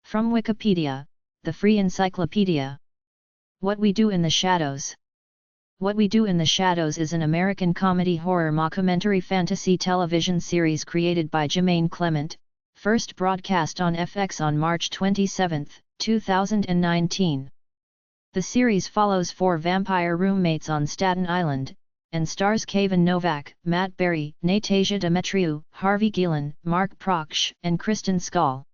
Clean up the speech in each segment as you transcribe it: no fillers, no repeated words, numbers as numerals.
From Wikipedia, the free encyclopedia. What We Do in the Shadows. What We Do in the Shadows is an American comedy horror mockumentary fantasy television series created by Jermaine Clement, first broadcast on FX on March 27, 2019. The series follows four vampire roommates on Staten Island, and stars Kevin Novak, Matt Berry, Natasha Demetriou, Harvey Guillen, Mark Proksch, and Kristen Schaal.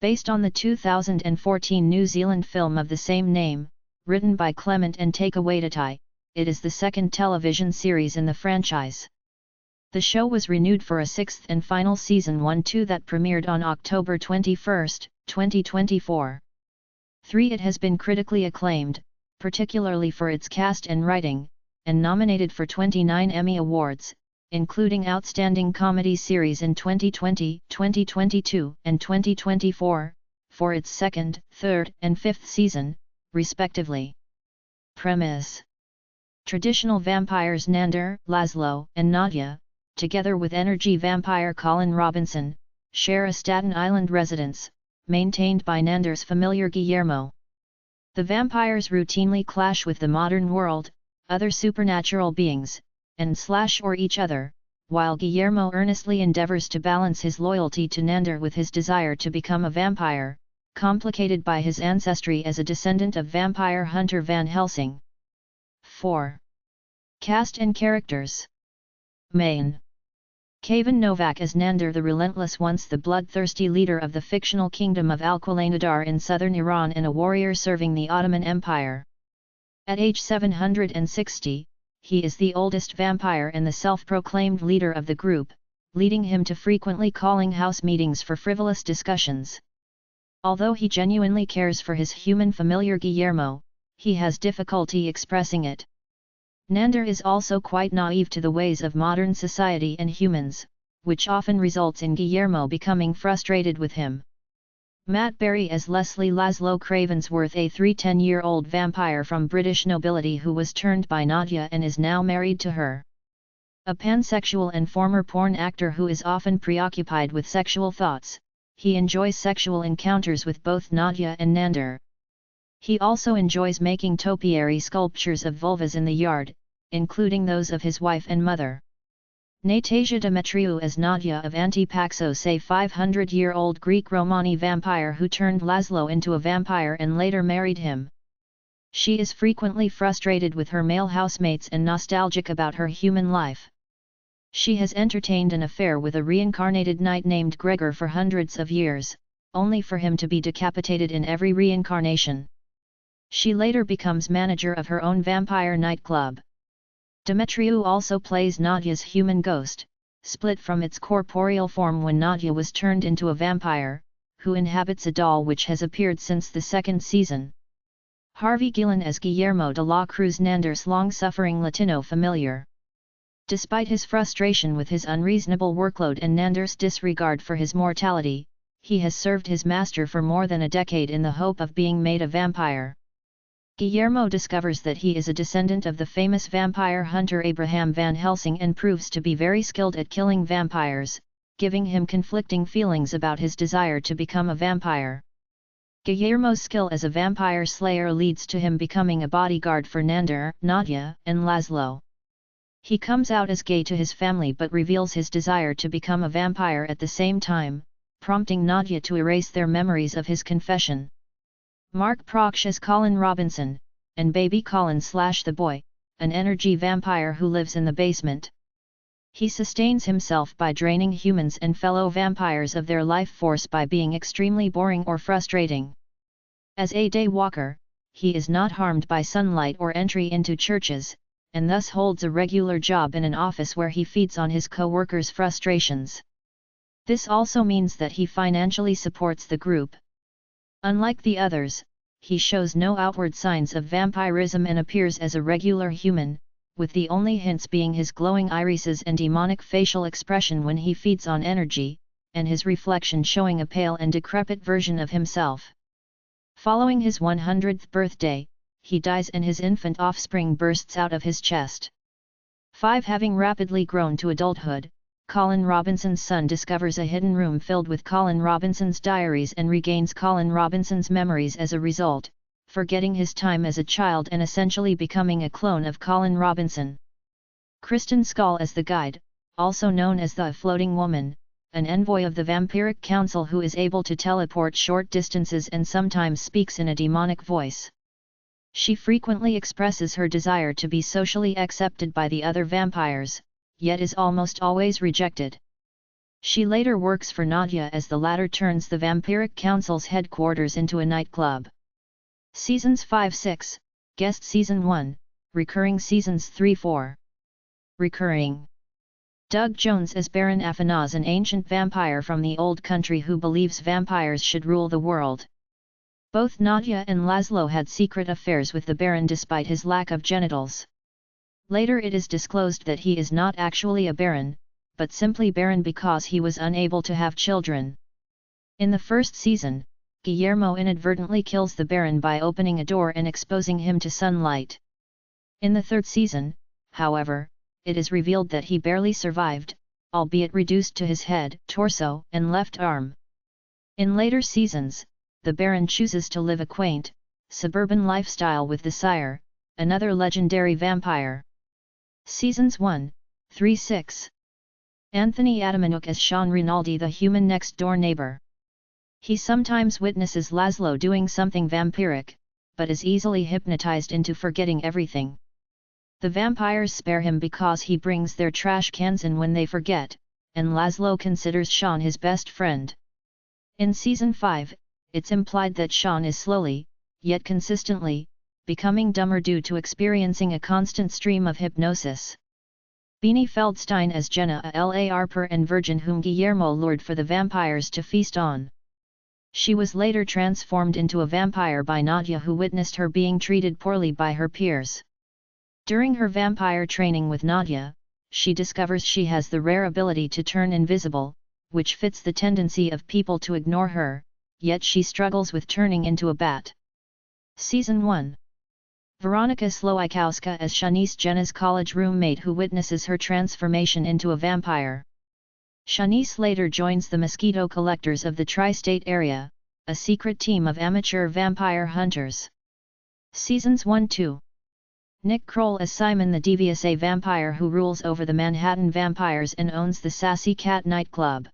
Based on the 2014 New Zealand film of the same name, written by Clement and Taika Waititi, it is the second television series in the franchise. The show was renewed for a sixth and final season 1/2 that premiered on October 21, 2024. It has been critically acclaimed, particularly for its cast and writing, and nominated for 29 Emmy Awards, including Outstanding Comedy Series in 2020, 2022, and 2024, for its second, third, and fifth season, respectively. Premise: traditional vampires Nander, Laszlo, and Nadia, together with energy vampire Colin Robinson, share a Staten Island residence, maintained by Nander's familiar Guillermo. The vampires routinely clash with the modern world, other supernatural beings, and or each other, while Guillermo earnestly endeavors to balance his loyalty to Nander with his desire to become a vampire, complicated by his ancestry as a descendant of vampire hunter Van Helsing. 4. Cast and characters. Main. Kevin Novak as Nander the Relentless, once the bloodthirsty leader of the fictional kingdom of Alquilanadar in southern Iran and a warrior serving the Ottoman Empire. At age 760, he is the oldest vampire and the self-proclaimed leader of the group, leading him to frequently calling house meetings for frivolous discussions. Although he genuinely cares for his human familiar Guillermo, he has difficulty expressing it. Nander is also quite naive to the ways of modern society and humans, which often results in Guillermo becoming frustrated with him. Matt Berry as Leslie Laszlo Cravensworth, a 10-year-old vampire from British nobility who was turned by Nadia and is now married to her. A pansexual and former porn actor who is often preoccupied with sexual thoughts, he enjoys sexual encounters with both Nadia and Nander. He also enjoys making topiary sculptures of vulvas in the yard, including those of his wife and mother. Natasha Demetriou as Nadia of Antipaxos, a 500-year-old Greek Romani vampire who turned Laszlo into a vampire and later married him. She is frequently frustrated with her male housemates and nostalgic about her human life. She has entertained an affair with a reincarnated knight named Gregor for hundreds of years, only for him to be decapitated in every reincarnation. She later becomes manager of her own vampire nightclub. Demetriou also plays Nadia's human ghost, split from its corporeal form when Nadia was turned into a vampire, who inhabits a doll which has appeared since the second season. Harvey Guillen as Guillermo de la Cruz, Nander's long-suffering Latino familiar. Despite his frustration with his unreasonable workload and Nander's disregard for his mortality, he has served his master for more than a decade in the hope of being made a vampire. Guillermo discovers that he is a descendant of the famous vampire hunter Abraham Van Helsing and proves to be very skilled at killing vampires, giving him conflicting feelings about his desire to become a vampire. Guillermo's skill as a vampire slayer leads to him becoming a bodyguard for Nander, Nadia, and Laszlo. He comes out as gay to his family but reveals his desire to become a vampire at the same time, prompting Nadia to erase their memories of his confession. Mark Proksch as Colin Robinson, and Baby Colin / the Boy, an energy vampire who lives in the basement. He sustains himself by draining humans and fellow vampires of their life force by being extremely boring or frustrating. As a day walker, he is not harmed by sunlight or entry into churches, and thus holds a regular job in an office where he feeds on his co-workers' frustrations. This also means that he financially supports the group. Unlike the others, he shows no outward signs of vampirism and appears as a regular human, with the only hints being his glowing irises and demonic facial expression when he feeds on energy, and his reflection showing a pale and decrepit version of himself. Following his 100th birthday, he dies and his infant offspring bursts out of his chest. 5. Having rapidly grown to adulthood, Colin Robinson's son discovers a hidden room filled with Colin Robinson's diaries and regains Colin Robinson's memories as a result, forgetting his time as a child and essentially becoming a clone of Colin Robinson. Kristen Schaal as the guide, also known as the Floating Woman, an envoy of the Vampiric Council who is able to teleport short distances and sometimes speaks in a demonic voice. She frequently expresses her desire to be socially accepted by the other vampires, yet is almost always rejected. She later works for Nadia as the latter turns the Vampiric Council's headquarters into a nightclub. Seasons 5-6, Guest Season 1, Recurring Seasons 3-4. Recurring. Doug Jones as Baron Afanaz, an ancient vampire from the old country who believes vampires should rule the world. Both Nadia and Laszlo had secret affairs with the Baron despite his lack of genitals. Later it is disclosed that he is not actually a Baron, but simply Baron because he was unable to have children. In the first season, Guillermo inadvertently kills the Baron by opening a door and exposing him to sunlight. In the third season, however, it is revealed that he barely survived, albeit reduced to his head, torso, and left arm. In later seasons, the Baron chooses to live a quaint, suburban lifestyle with the Sire, another legendary vampire. Seasons 1-3-6. Anthony Adamanuk as Sean Rinaldi, the human next-door neighbor. He sometimes witnesses Laszlo doing something vampiric, but is easily hypnotized into forgetting everything. The vampires spare him because he brings their trash cans in when they forget, and Laszlo considers Sean his best friend. In Season 5, it's implied that Sean is slowly, yet consistently, becoming dumber due to experiencing a constant stream of hypnosis. Beanie Feldstein as Jenna, a LARper and virgin whom Guillermo lured for the vampires to feast on. She was later transformed into a vampire by Nadia, who witnessed her being treated poorly by her peers. During her vampire training with Nadia, she discovers she has the rare ability to turn invisible, which fits the tendency of people to ignore her, yet she struggles with turning into a bat. Season 1. Veronica Słoikowska as Shanice, Jenna's college roommate who witnesses her transformation into a vampire. Shanice later joins the Mosquito Collectors of the Tri-State area, a secret team of amateur vampire hunters. Seasons 1-2. Nick Kroll as Simon the Devious, a vampire who rules over the Manhattan vampires and owns the Sassy Cat nightclub.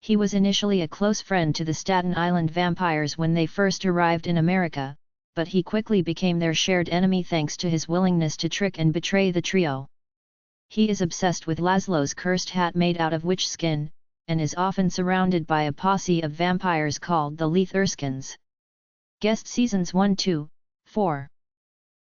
He was initially a close friend to the Staten Island vampires when they first arrived in America, but he quickly became their shared enemy thanks to his willingness to trick and betray the trio. He is obsessed with Laszlo's cursed hat made out of witch skin, and is often surrounded by a posse of vampires called the Leith Erskines. Guest Seasons 1-4.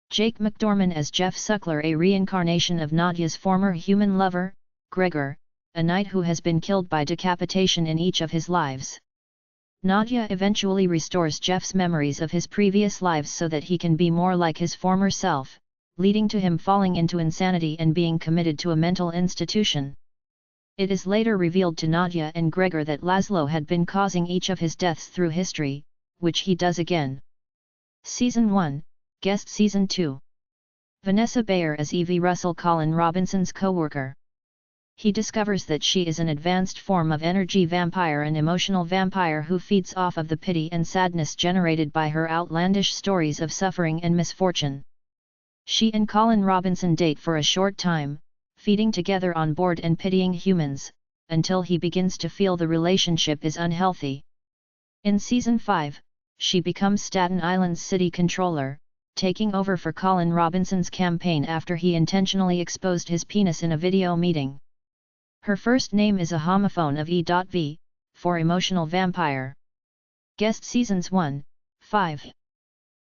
Jake McDorman as Jeff Suckler, a reincarnation of Nadia's former human lover, Gregor, a knight who has been killed by decapitation in each of his lives. Nadia eventually restores Jeff's memories of his previous lives so that he can be more like his former self, leading to him falling into insanity and being committed to a mental institution. It is later revealed to Nadia and Gregor that Laszlo had been causing each of his deaths through history, which he does again. Season 1, Guest Season 2. Vanessa Bayer as Evie Russell, Colin Robinson's co-worker. He discovers that she is an advanced form of energy vampire, an emotional vampire who feeds off of the pity and sadness generated by her outlandish stories of suffering and misfortune. She and Colin Robinson date for a short time, feeding together on board and pitying humans, until he begins to feel the relationship is unhealthy. In Season 5, she becomes Staten Island's city controller, taking over for Colin Robinson's campaign after he intentionally exposed his penis in a video meeting. Her first name is a homophone of E.V, for emotional vampire. Guest Seasons 1-5.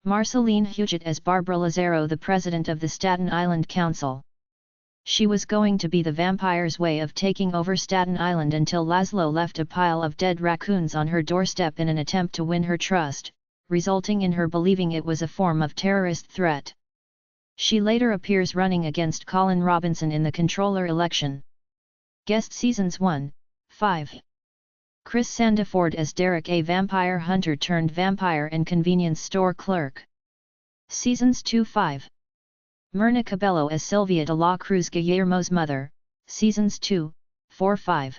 Marceline Huget as Barbara Lazaro, the president of the Staten Island Council. She was going to be the vampire's way of taking over Staten Island until Laszlo left a pile of dead raccoons on her doorstep in an attempt to win her trust, resulting in her believing it was a form of terrorist threat. She later appears running against Colin Robinson in the controller election. Guest Seasons 1-5. Chris Sandiford as Derek, a vampire hunter turned vampire and convenience store clerk. Seasons 2-5. Myrna Cabello as Sylvia de la Cruz, Guillermo's mother. Seasons 2-5. 4-5.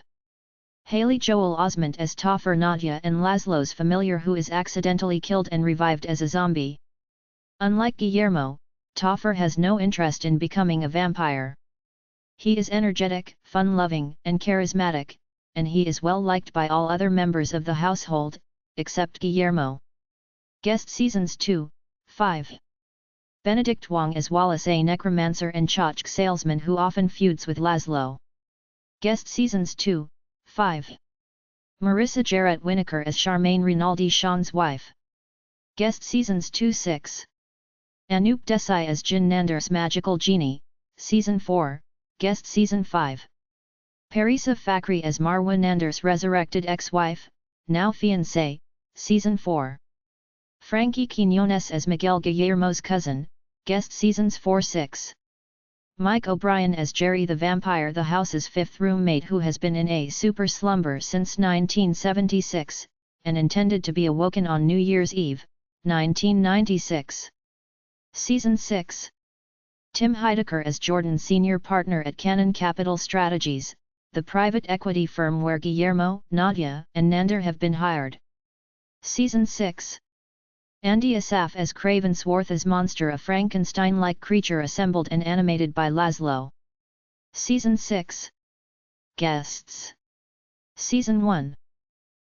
Haley Joel Osment as Topher Nadia and Laszlo's familiar who is accidentally killed and revived as a zombie. Unlike Guillermo, Topher has no interest in becoming a vampire. He is energetic, fun-loving, and charismatic, and he is well liked by all other members of the household, except Guillermo. Guest Seasons 2, 5. Benedict Wong as Wallace, a necromancer and tchotchke salesman who often feuds with Laszlo. Guest Seasons 2, 5. Marissa Jarrett Winokur as Charmaine Rinaldi Sean's wife. Guest Seasons 2, 6. Anoop Desai as Jin Nandar's magical genie, Season 4, Guest Season 5. Parisa Fakhri as Marwa Nandar's resurrected ex-wife, now fiancé, Season 4. Frankie Quinones as Miguel Guillermo's cousin, Guest Seasons 4-6. Mike O'Brien as Jerry the Vampire, the house's fifth roommate who has been in a super slumber since 1976, and intended to be awoken on New Year's Eve, 1996. Season 6. Tim Heidecker as Jordan, senior partner at Cannon Capital Strategies, the private equity firm where Guillermo, Nadia, and Nandar have been hired. Season 6. Andy Asaf as Cravensworth as Monster, a Frankenstein-like creature assembled and animated by Laszlo. Season 6. Guests. Season 1.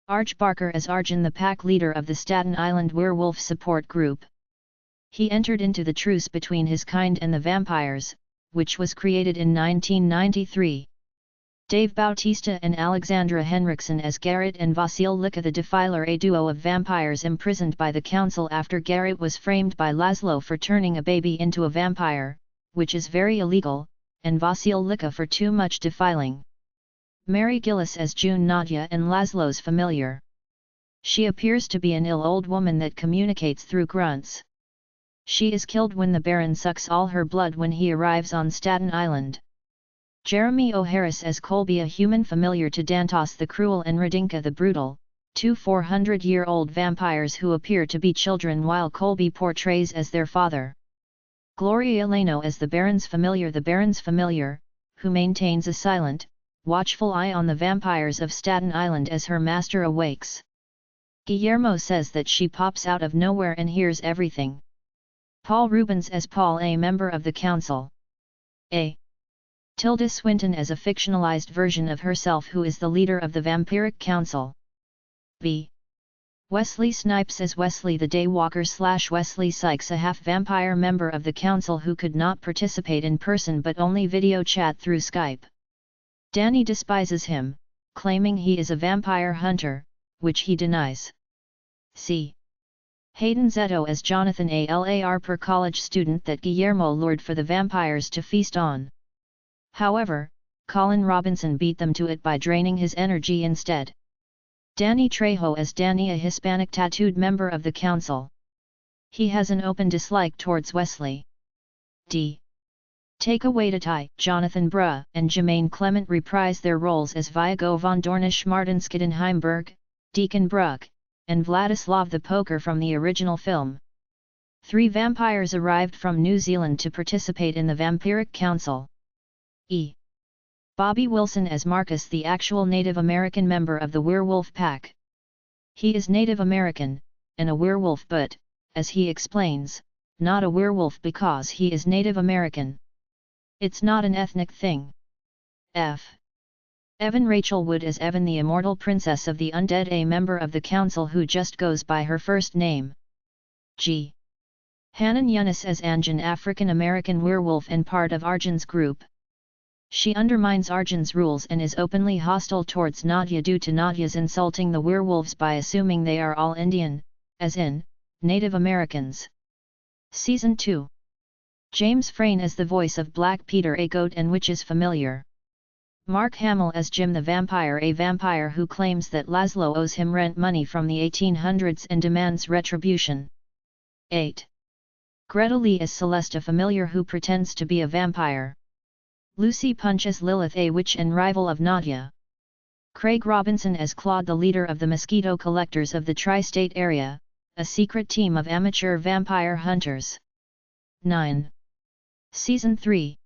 Arj Barker as Arjun, the pack leader of the Staten Island Werewolf Support Group. He entered into the truce between his kind and the vampires, which was created in 1993. Dave Bautista and Alexandra Henriksen as Garrett and Vasil Lika the Defiler, a duo of vampires imprisoned by the council after Garrett was framed by Laszlo for turning a baby into a vampire, which is very illegal, and Vasil Lika for too much defiling. Mary Gillis as June, Nadia and Laszlo's familiar. She appears to be an ill old woman that communicates through grunts. She is killed when the Baron sucks all her blood when he arrives on Staten Island. Jeremy O'Harris as Colby, a human familiar to Dantos the Cruel and Radinka the Brutal, two 400-year-old vampires who appear to be children while Colby portrays as their father. Gloria Leno as the Baron's familiar, who maintains a silent, watchful eye on the vampires of Staten Island as her master awakes. Guillermo says that she pops out of nowhere and hears everything. Paul Rubens as Paul, a member of the council. A. Tilda Swinton as a fictionalized version of herself who is the leader of the Vampiric Council. B. Wesley Snipes as Wesley the Daywalker / Wesley Sykes, a half-vampire member of the council who could not participate in person but only video chat through Skype. Danny despises him, claiming he is a vampire hunter, which he denies. C. Hayden Zetto as Jonathan, a LARP college student that Guillermo lured for the vampires to feast on. However, Colin Robinson beat them to it by draining his energy instead. Danny Trejo as Danny, a Hispanic tattooed member of the council. He has an open dislike towards Wesley. D. Taika Waititi, Jonathan Bruh, and Jermaine Clement reprise their roles as Viago von Dornish, Martin Skiddenheimberg, Deacon Bruck, and Vladislav the Poker from the original film. 3 vampires arrived from New Zealand to participate in the Vampiric Council. E. Bobby Wilson as Marcus, the actual Native American member of the werewolf pack. He is Native American, and a werewolf, but, as he explains, not a werewolf because he is Native American. It's not an ethnic thing. F. Evan Rachel Wood as Evan, the immortal princess of the undead, a member of the council who just goes by her first name. G. Hanan Yunus as Anjan, African American werewolf and part of Arjun's group. She undermines Arjun's rules and is openly hostile towards Nadia due to Nadia's insulting the werewolves by assuming they are all Indian, as in, Native Americans. Season 2. James Frain as the voice of Black Peter, a goat and witch's familiar. Mark Hamill as Jim the Vampire, a vampire who claims that Laszlo owes him rent money from the 1800s and demands retribution. 8. Greta Lee as Celeste, a familiar who pretends to be a vampire. Lucy Punch as Lilith, a witch and rival of Nadia. Craig Robinson as Claude, the leader of the Mosquito Collectors of the Tri-State Area, a secret team of amateur vampire hunters. 9. Season 3.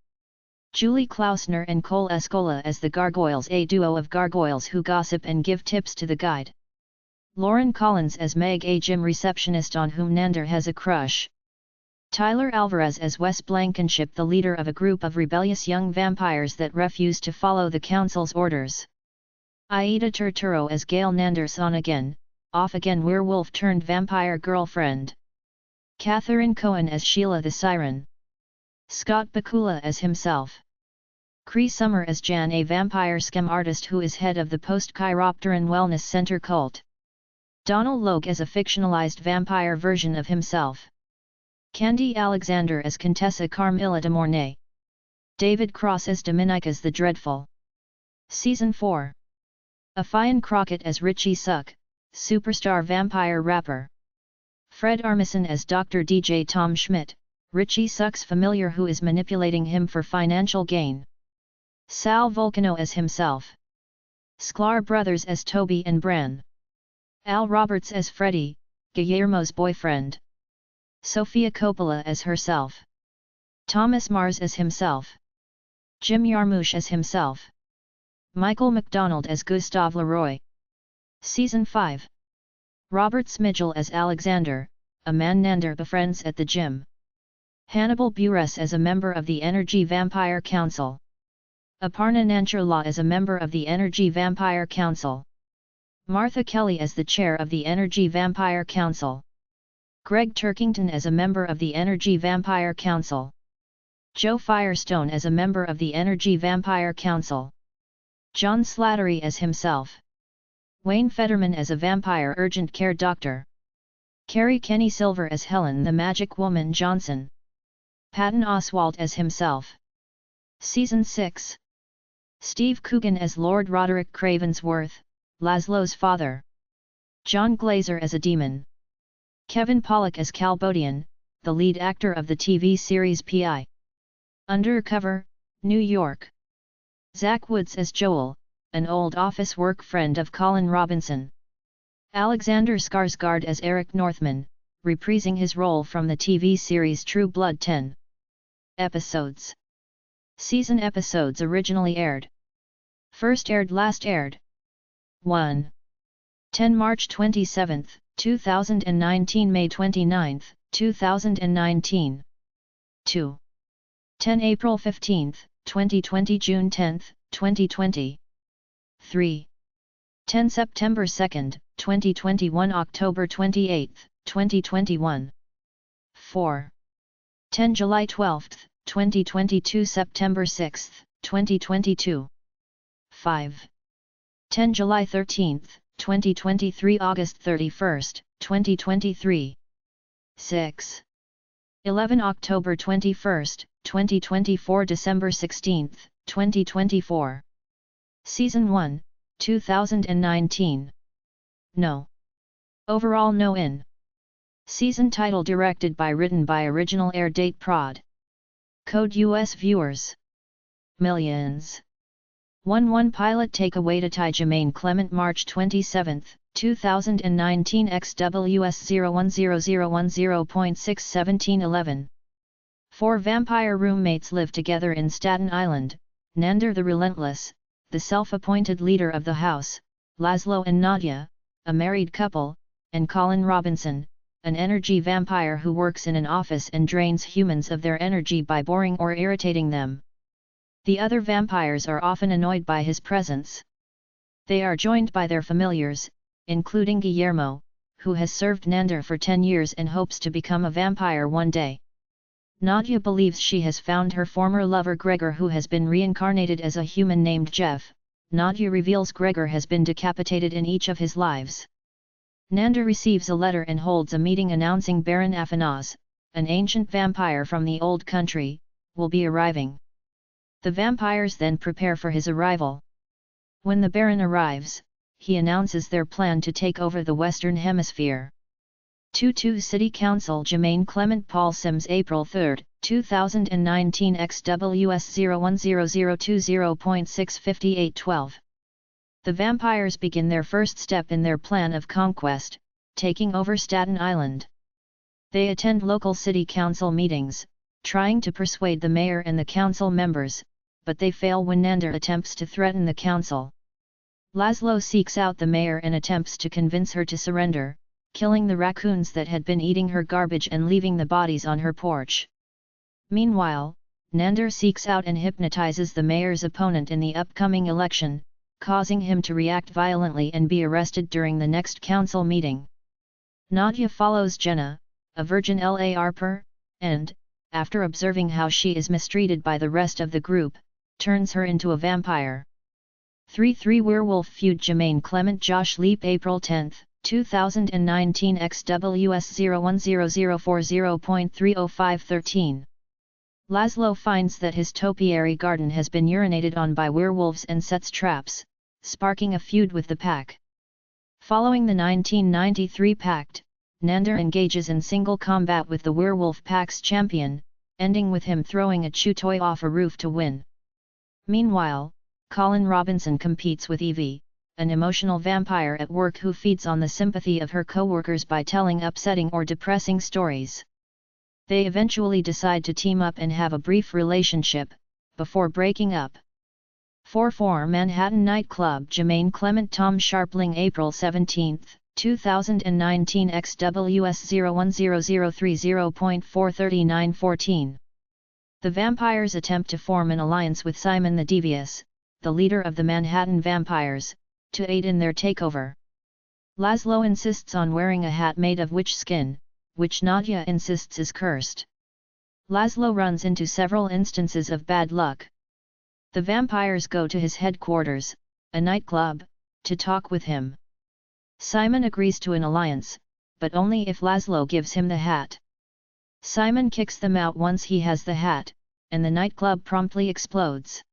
Julie Klausner and Cole Escola as the Gargoyles, a duo of gargoyles who gossip and give tips to the guide. Lauren Collins as Meg, a gym receptionist on whom Nander has a crush. Tyler Alvarez as Wes Blankenship, the leader of a group of rebellious young vampires that refuse to follow the council's orders. Aida Turturro as Gail, Nander's on-again, off-again werewolf turned vampire girlfriend. Catherine Cohen as Sheila the Siren. Scott Bakula as himself. Cree Summer as Jan, a vampire scam artist who is head of the post-chiropteran wellness center cult. Donald Logue as a fictionalized vampire version of himself. Candy Alexander as Contessa Carmilla de Mornay. David Cross as Dominicus the Dreadful. Season 4. Afian Crockett as Richie Suck, superstar vampire rapper. Fred Armisen as Dr. DJ Tom Schmidt, Richie Suck's familiar who is manipulating him for financial gain. Sal Vulcano as himself. Sklar Brothers as Toby and Bran. Al Roberts as Freddy, Guillermo's boyfriend. Sofia Coppola as herself. Thomas Mars as himself. Jim Jarmusch as himself. Michael McDonald as Gustave Leroy. Season 5. Robert Smigel as Alexander, a man Nander befriends at the gym. Hannibal Buress as a member of the Energy Vampire Council. Aparna Nancherla as a member of the Energy Vampire Council. Martha Kelly as the chair of the Energy Vampire Council. Greg Turkington as a member of the Energy Vampire Council. Joe Firestone as a member of the Energy Vampire Council. John Slattery as himself. Wayne Fetterman as a vampire urgent care doctor. Carrie Kenny Silver as Helen the Magic Woman Johnson. Patton Oswalt as himself. Season 6. Steve Coogan as Lord Roderick Cravensworth, Laszlo's father. John Glazer as a demon. Kevin Pollak as Calbodian, the lead actor of the TV series P.I. Undercover, New York. Zach Woods as Joel, an old office work friend of Colin Robinson. Alexander Skarsgård as Eric Northman, reprising his role from the TV series True Blood. 10 episodes. Season episodes originally aired. First aired, last aired. 1. 10 March 27, 2019 May 29, 2019. 2. 10 April 15, 2020 June 10, 2020. 3. 10 September 2, 2021 October 28, 2021. 4. 10 July 12, 2022 September 6, 2022. 5. 10 July 13, 2023 August 31, 2023. 6. 11 October 21, 2024 December 16, 2024. Season 1, 2019. No. Overall no in. Season title directed by, written by, original air date prod. Code US viewers. Millions. 1 pilot takeaway to Ty Jermaine Clement March 27, 2019 XWS 010010.61711. 4 vampire roommates live together in Staten Island, Nander the Relentless, the self-appointed leader of the house, Laszlo and Nadia, a married couple, and Colin Robinson, an energy vampire who works in an office and drains humans of their energy by boring or irritating them. The other vampires are often annoyed by his presence. They are joined by their familiars, including Guillermo, who has served Nander for 10 years and hopes to become a vampire one day. Nadia believes she has found her former lover Gregor, who has been reincarnated as a human named Jeff. Nadia reveals Gregor has been decapitated in each of his lives. Nander receives a letter and holds a meeting announcing Baron Afanaz, an ancient vampire from the old country, will be arriving. The vampires then prepare for his arrival. When the Baron arrives, he announces their plan to take over the Western Hemisphere. 2 City Council Jermaine Clement Paul Sims April 3, 2019 XWS 010020.65812. The vampires begin their first step in their plan of conquest, taking over Staten Island. They attend local city council meetings, trying to persuade the mayor and the council members, but they fail when Nander attempts to threaten the council. Laszlo seeks out the mayor and attempts to convince her to surrender, killing the raccoons that had been eating her garbage and leaving the bodies on her porch. Meanwhile, Nander seeks out and hypnotizes the mayor's opponent in the upcoming election, causing him to react violently and be arrested during the next council meeting. Nadia follows Jenna, a virgin LARPer, and, after observing how she is mistreated by the rest of the group, turns her into a vampire. 3-3 Werewolf Feud Jermaine Clement Josh Leap April 10, 2019 XWS 010040.30513. Laszlo finds that his topiary garden has been urinated on by werewolves and sets traps, sparking a feud with the pack. Following the 1993 pact, Nander engages in single combat with the werewolf pack's champion, ending with him throwing a chew toy off a roof to win. Meanwhile, Colin Robinson competes with Evie, an emotional vampire at work who feeds on the sympathy of her co-workers by telling upsetting or depressing stories. They eventually decide to team up and have a brief relationship, before breaking up. 4-4 Manhattan Nightclub Jermaine Clement Tom Sharpling April 17, 2019 XWS 010030.43914. The vampires attempt to form an alliance with Simon the Devious, the leader of the Manhattan Vampires, to aid in their takeover. Laszlo insists on wearing a hat made of witch skin, which Nadia insists is cursed. Laszlo runs into several instances of bad luck. The vampires go to his headquarters, a nightclub, to talk with him. Simon agrees to an alliance, but only if Laszlo gives him the hat. Simon kicks them out once he has the hat, and the nightclub promptly explodes.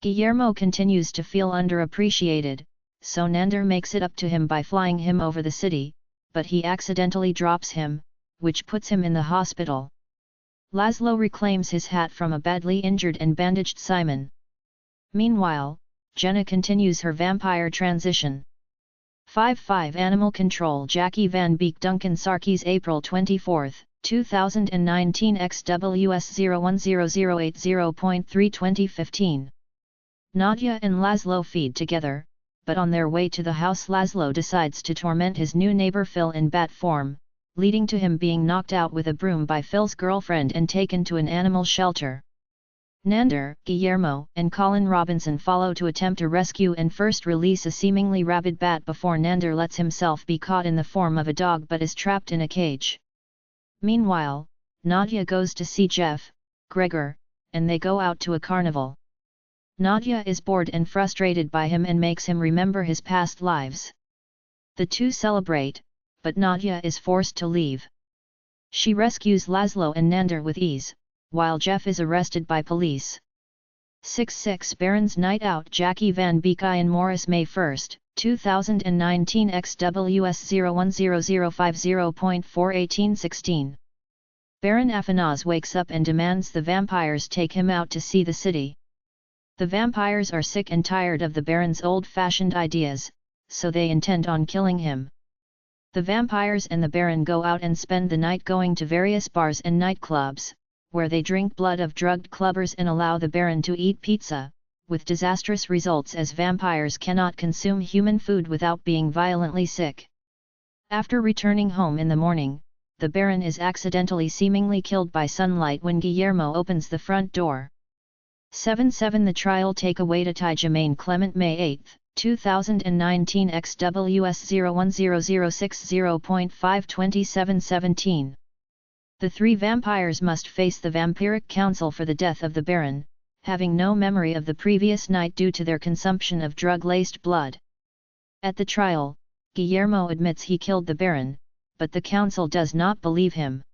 Guillermo continues to feel underappreciated, so Nander makes it up to him by flying him over the city, but he accidentally drops him, which puts him in the hospital. Laszlo reclaims his hat from a badly injured and bandaged Simon. Meanwhile, Jenna continues her vampire transition. 5-5 Animal Control Jackie Van Beek Duncan Sarkis April 24, 2019 XWS 010080.3 2015. Nadia and Laszlo feed together, but on their way to the house Laszlo decides to torment his new neighbor Phil in bat form, leading to him being knocked out with a broom by Phil's girlfriend and taken to an animal shelter. Nander, Guillermo, and Colin Robinson follow to attempt a rescue and first release a seemingly rabid bat before Nander lets himself be caught in the form of a dog but is trapped in a cage. Meanwhile, Nadia goes to see Jeff, Gregor, and they go out to a carnival. Nadia is bored and frustrated by him and makes him remember his past lives. The two celebrate, but Nadia is forced to leave. She rescues Laszlo and Nander with ease, while Jeff is arrested by police. 6-6 Barron's Night Out Jackie Van Beek Ian Morris May 1, 2019 XWS 010050.41816. Baron Afanaz wakes up and demands the vampires take him out to see the city. The vampires are sick and tired of the Baron's old-fashioned ideas, so they intend on killing him. The vampires and the Baron go out and spend the night going to various bars and nightclubs, where they drink blood of drugged clubbers and allow the Baron to eat pizza, with disastrous results as vampires cannot consume human food without being violently sick. After returning home in the morning, the Baron is accidentally seemingly killed by sunlight when Guillermo opens the front door. 7-7 The trial takeaway to tie Jermaine Clement May 8, 2019 XWS 010060.52717. The three vampires must face the Vampiric Council for the death of the Baron, having no memory of the previous night due to their consumption of drug-laced blood. At the trial, Guillermo admits he killed the Baron, but the council does not believe him.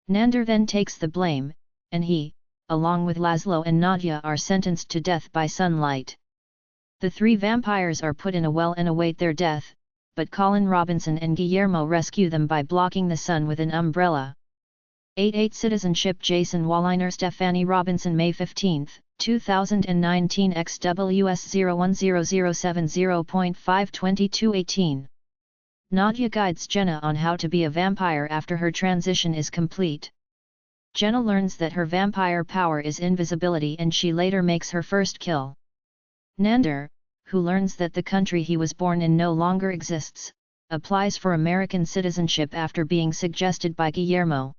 Nander then takes the blame, and he, along with Laszlo and Nadia, are sentenced to death by sunlight. The three vampires are put in a well and await their death, but Colin Robinson and Guillermo rescue them by blocking the sun with an umbrella. 8-8 Citizenship Jason Walliner Stephanie Robinson May 15, 2019 XWS 010070.52218. Nadia guides Jenna on how to be a vampire after her transition is complete. Jenna learns that her vampire power is invisibility and she later makes her first kill. Nander, who learns that the country he was born in no longer exists, applies for American citizenship after being suggested by Guillermo.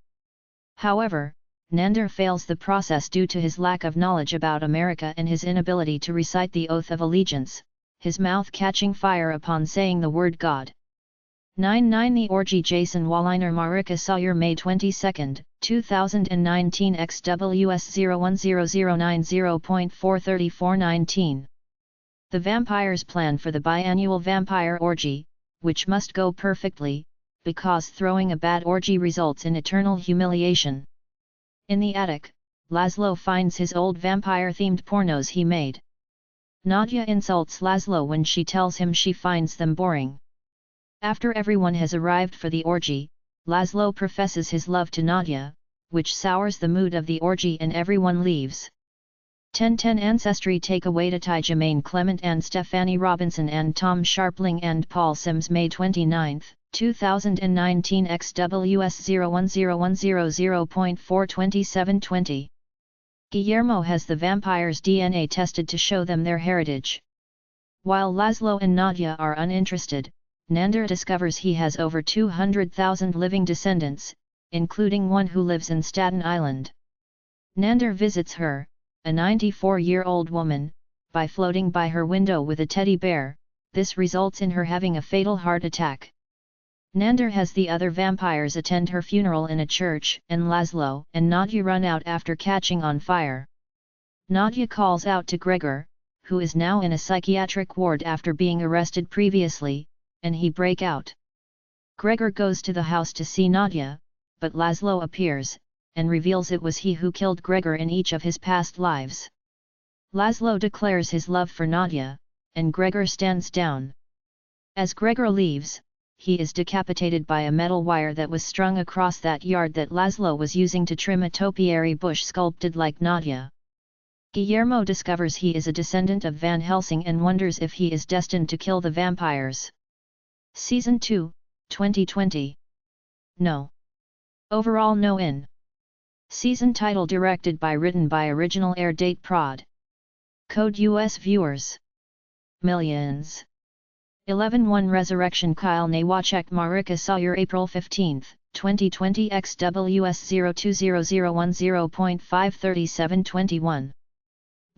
However, Nander fails the process due to his lack of knowledge about America and his inability to recite the Oath of Allegiance, his mouth catching fire upon saying the word God. 9-9 The Orgy Jason Walliner Marika Sawyer May 22, 2019 XWS 010090.43419. The vampires plan for the biannual vampire orgy, which must go perfectly, because throwing a bad orgy results in eternal humiliation. In the attic, Laszlo finds his old vampire-themed pornos he made. Nadia insults Laszlo when she tells him she finds them boring. After everyone has arrived for the orgy, Laszlo professes his love to Nadia, which sours the mood of the orgy and everyone leaves. 1010 Ancestry Takeaway to Ty Jermaine Clement and Stephanie Robinson and Tom Sharpling and Paul Sims May 29, 2019 XWS 010100.42720. Guillermo has the vampires' DNA tested to show them their heritage. While Laszlo and Nadia are uninterested, Nander discovers he has over 200,000 living descendants, including one who lives in Staten Island. Nander visits her, a 94-year-old woman, by floating by her window with a teddy bear. This results in her having a fatal heart attack. Nander has the other vampires attend her funeral in a church, and Laszlo and Nadia run out after catching on fire. Nadia calls out to Gregor, who is now in a psychiatric ward after being arrested previously, and he break out. Gregor goes to the house to see Nadia, but Laszlo appears, and reveals it was he who killed Gregor in each of his past lives. Laszlo declares his love for Nadia, and Gregor stands down. As Gregor leaves, he is decapitated by a metal wire that was strung across that yard that Laszlo was using to trim a topiary bush sculpted like Nadia. Guillermo discovers he is a descendant of Van Helsing and wonders if he is destined to kill the vampires. Season 2, 2020. No. Overall no in. Season title directed by written by original air date prod. Code US viewers. Millions. 11-1 Resurrection Kyle Nawachek Marika Sawyer April 15, 2020 XWS 020010.53721.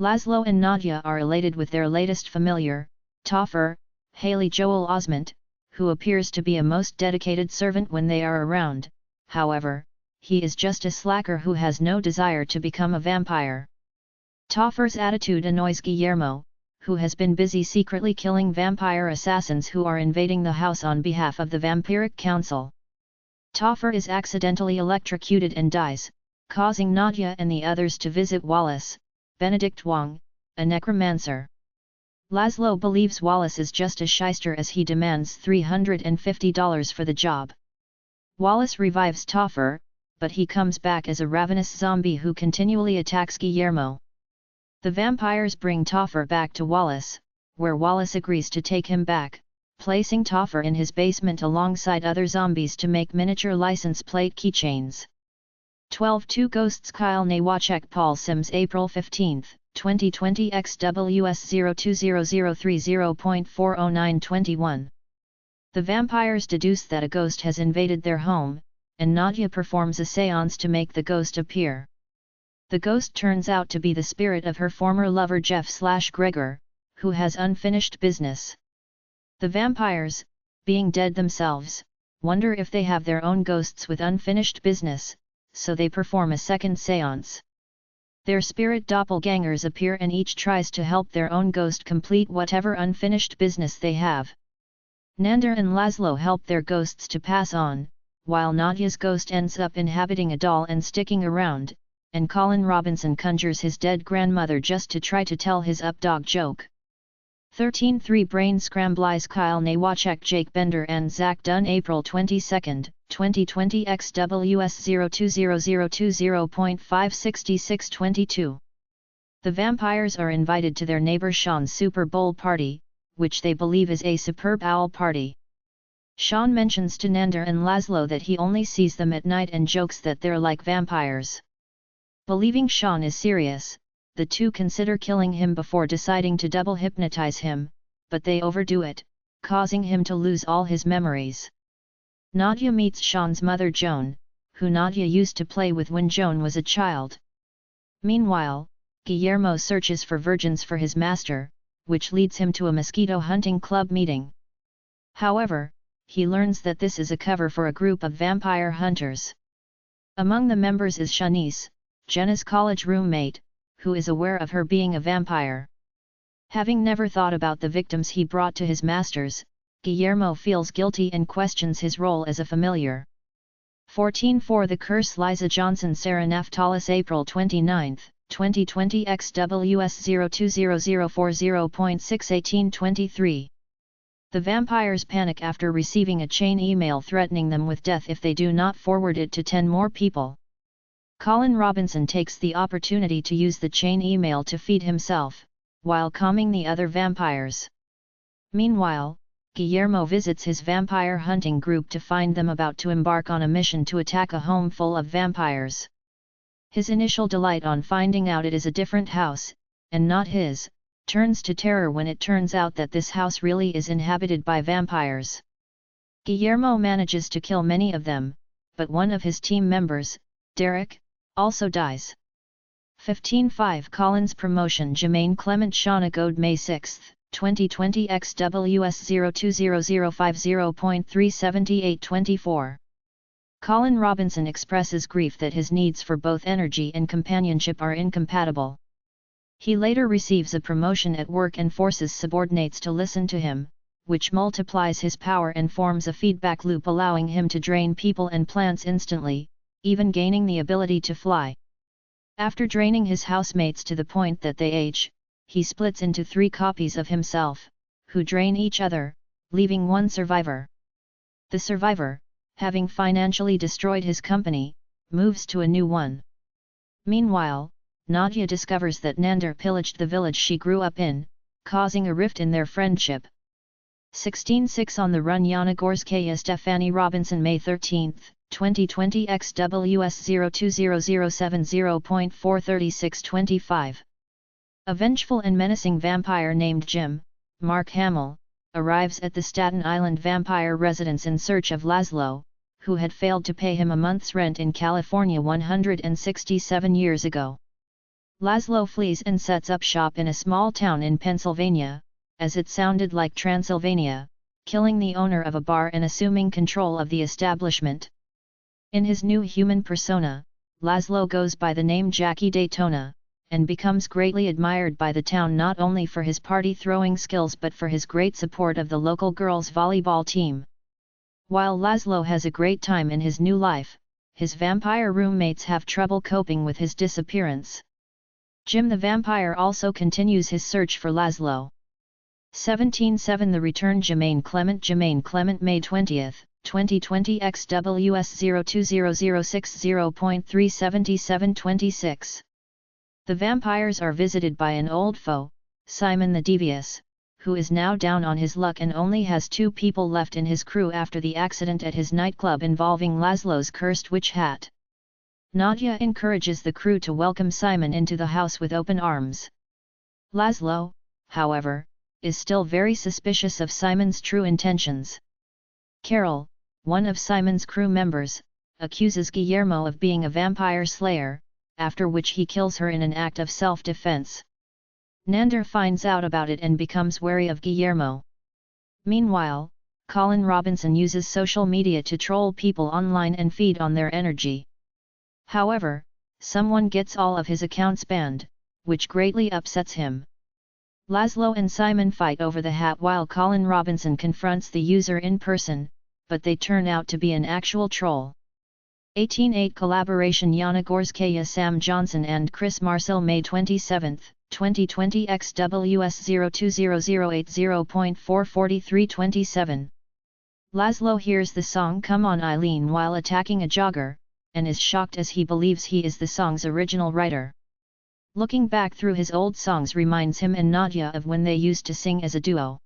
Laszlo and Nadia are elated with their latest familiar, Toffer, Haley Joel Osment, who appears to be a most dedicated servant when they are around. However, he is just a slacker who has no desire to become a vampire. Toffer's attitude annoys Guillermo, who has been busy secretly killing vampire assassins who are invading the house on behalf of the Vampiric Council. Toffer is accidentally electrocuted and dies, causing Nadia and the others to visit Wallace, Benedict Wong, a necromancer. Laszlo believes Wallace is just a shyster as he demands $350 for the job. Wallace revives Toffer, but he comes back as a ravenous zombie who continually attacks Guillermo. The vampires bring Toffer back to Wallace, where Wallace agrees to take him back, placing Toffer in his basement alongside other zombies to make miniature license plate keychains. 12-2 Ghosts Kyle Nawachek Paul Sims April 15, 2020 XWS 020030.40921. The vampires deduce that a ghost has invaded their home, and Nadia performs a séance to make the ghost appear. The ghost turns out to be the spirit of her former lover Jeff/Gregor, who has unfinished business. The vampires, being dead themselves, wonder if they have their own ghosts with unfinished business, so they perform a second séance. Their spirit doppelgangers appear and each tries to help their own ghost complete whatever unfinished business they have. Nander and Laszlo help their ghosts to pass on, while Nadia's ghost ends up inhabiting a doll and sticking around, and Colin Robinson conjures his dead grandmother just to try to tell his up-dog joke. 13-3 Brain Scramblies Kyle Nawachek Jake Bender and Zach Dunn April 22, 2020 XWS 020020.56622. The vampires are invited to their neighbor Sean's Super Bowl party, which they believe is a superb owl party. Sean mentions to Nander and Laszlo that he only sees them at night and jokes that they're like vampires. Believing Sean is serious, the two consider killing him before deciding to double hypnotize him, but they overdo it, causing him to lose all his memories. Nadia meets Sean's mother Joan, who Nadia used to play with when Joan was a child. Meanwhile, Guillermo searches for virgins for his master, which leads him to a mosquito hunting club meeting. However, he learns that this is a cover for a group of vampire hunters. Among the members is Shanice, Jenna's college roommate, who is aware of her being a vampire. Having never thought about the victims he brought to his masters, Guillermo feels guilty and questions his role as a familiar. 14 The Curse. Liza Johnson, Sarah Naftalis, April 29, 2020. XWS 020040.61823. The vampires panic after receiving a chain email threatening them with death if they do not forward it to 10 more people. Colin Robinson takes the opportunity to use the chain email to feed himself, while calming the other vampires. Meanwhile, Guillermo visits his vampire hunting group to find them about to embark on a mission to attack a home full of vampires. His initial delight on finding out it is a different house, and not his, turns to terror when it turns out that this house really is inhabited by vampires. Guillermo manages to kill many of them, but one of his team members, Derek, also dies. 15 Colin's promotion. Jermaine Clement, Shauna Goad, May 6, 2020. XWS 020050.37824. Colin Robinson expresses grief that his needs for both energy and companionship are incompatible. He later receives a promotion at work and forces subordinates to listen to him, which multiplies his power and forms a feedback loop allowing him to drain people and plants instantly, even gaining the ability to fly. After draining his housemates to the point that they age, he splits into 3 copies of himself, who drain each other, leaving one survivor. The survivor, having financially destroyed his company, moves to a new one. Meanwhile, Nadia discovers that Nander pillaged the village she grew up in, causing a rift in their friendship. 16 On the Run. Yana Gorskaya, Stefani Robinson, May 13, 2020. XWS 020070.43625. A vengeful and menacing vampire named Jim, Mark Hamill, arrives at the Staten Island vampire residence in search of Laszlo, who had failed to pay him a month's rent in California 167 years ago. Laszlo flees and sets up shop in a small town in Pennsylvania, as it sounded like Transylvania, killing the owner of a bar and assuming control of the establishment. In his new human persona, Laszlo goes by the name Jackie Daytona, and becomes greatly admired by the town not only for his party-throwing skills but for his great support of the local girls' volleyball team. While Laszlo has a great time in his new life, his vampire roommates have trouble coping with his disappearance. Jim the vampire also continues his search for Laszlo. 17 The Return. Jermaine Clement, May 20, 2020. XWS 020060.37726. The vampires are visited by an old foe, Simon the Devious, who is now down on his luck and only has 2 people left in his crew after the accident at his nightclub involving Laszlo's cursed witch hat. Nadia encourages the crew to welcome Simon into the house with open arms. Laszlo, however, is still very suspicious of Simon's true intentions. Carol, one of Simon's crew members, accuses Guillermo of being a vampire slayer, after which he kills her in an act of self-defense. Nander finds out about it and becomes wary of Guillermo. Meanwhile, Colin Robinson uses social media to troll people online and feed on their energy. However, someone gets all of his accounts banned, which greatly upsets him. Laszlo and Simon fight over the hat while Colin Robinson confronts the user in person, but they turn out to be an actual troll. 18 Collaboration. Yana Gorskaya, Sam Johnson and Chris Marcel, May 27, 2020. XWS 020080.44327. Laszlo hears the song Come On Eileen while attacking a jogger, and is shocked as he believes he is the song's original writer. Looking back through his old songs reminds him and Nadia of when they used to sing as a duo.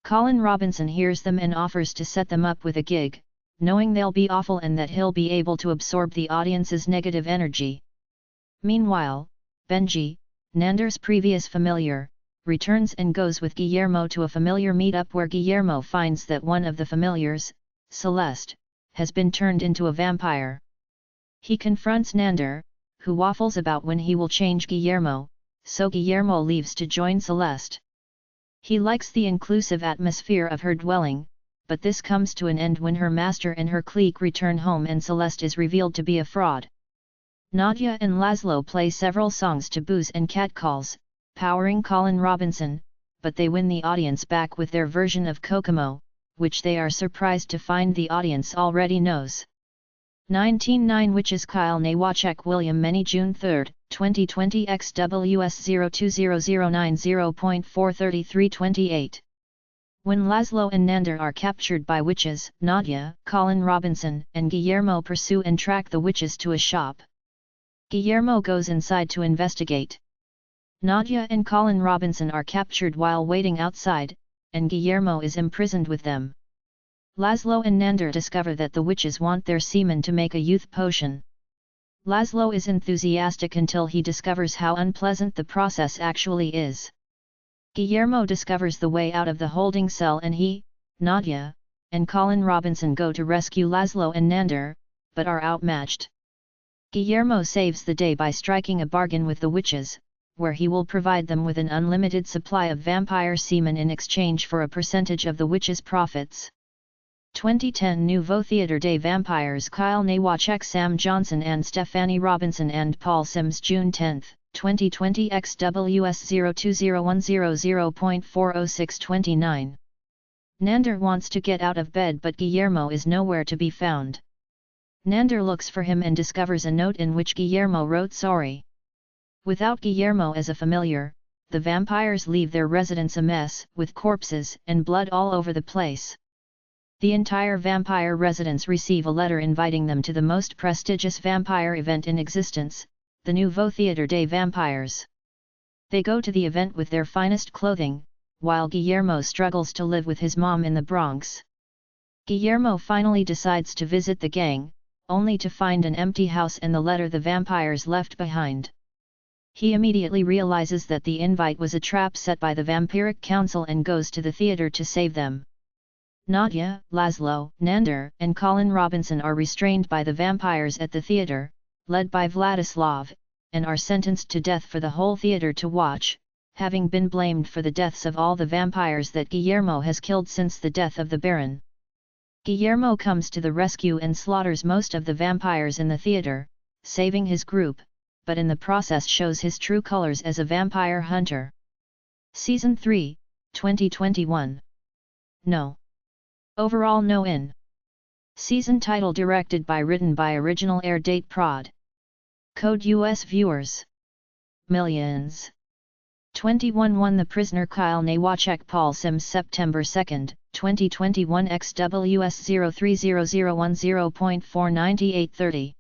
Colin Robinson hears them and offers to set them up with a gig, knowing they'll be awful and that he'll be able to absorb the audience's negative energy. Meanwhile, Benji, Nander's previous familiar, returns and goes with Guillermo to a familiar meetup where Guillermo finds that one of the familiars, Celeste, has been turned into a vampire. He confronts Nander, who waffles about when he will change Guillermo, so Guillermo leaves to join Celeste. He likes the inclusive atmosphere of her dwelling, but this comes to an end when her master and her clique return home and Celeste is revealed to be a fraud. Nadia and Laszlo play several songs to booze and catcalls, powering Colin Robinson, but they win the audience back with their version of Kokomo, which they are surprised to find the audience already knows. 19-9 Witches Kyle Nawachek William Many June 3, 2020 XWS 020090.43328. When Laszlo and Nander are captured by witches, Nadia, Colin Robinson, and Guillermo pursue and track the witches to a shop. Guillermo goes inside to investigate. Nadia and Colin Robinson are captured while waiting outside, and Guillermo is imprisoned with them. Laszlo and Nander discover that the witches want their semen to make a youth potion. Laszlo is enthusiastic until he discovers how unpleasant the process actually is. Guillermo discovers the way out of the holding cell and he, Nadia, and Colin Robinson go to rescue Laszlo and Nander, but are outmatched. Guillermo saves the day by striking a bargain with the witches, where he will provide them with an unlimited supply of vampire semen in exchange for a percentage of the witches' profits. 2010 Nouveau Theatre des Vampires Kyle Nawachek Sam Johnson and Stephanie Robinson and Paul Sims June 10, 2020 XWS 020100.40629. Nander wants to get out of bed but Guillermo is nowhere to be found. Nander looks for him and discovers a note in which Guillermo wrote sorry. Without Guillermo as a familiar, the vampires leave their residence a mess, with corpses and blood all over the place. The entire vampire residents receive a letter inviting them to the most prestigious vampire event in existence, the Nouveau Theatre des Vampires. They go to the event with their finest clothing, while Guillermo struggles to live with his mom in the Bronx. Guillermo finally decides to visit the gang, only to find an empty house and the letter the vampires left behind. He immediately realizes that the invite was a trap set by the Vampiric Council and goes to the theater to save them. Nadia, Laszlo, Nander, and Colin Robinson are restrained by the vampires at the theater, led by Vladislav, and are sentenced to death for the whole theater to watch, having been blamed for the deaths of all the vampires that Guillermo has killed since the death of the Baron. Guillermo comes to the rescue and slaughters most of the vampires in the theater, saving his group, but in the process shows his true colors as a vampire hunter. Season 3, 2021. No. Overall no in. Season title directed by written by original air date prod. Code US viewers. Millions. 21 The Prisoner Kyle Nawachek Paul Sims September 2, 2021 XWS 030010.49830.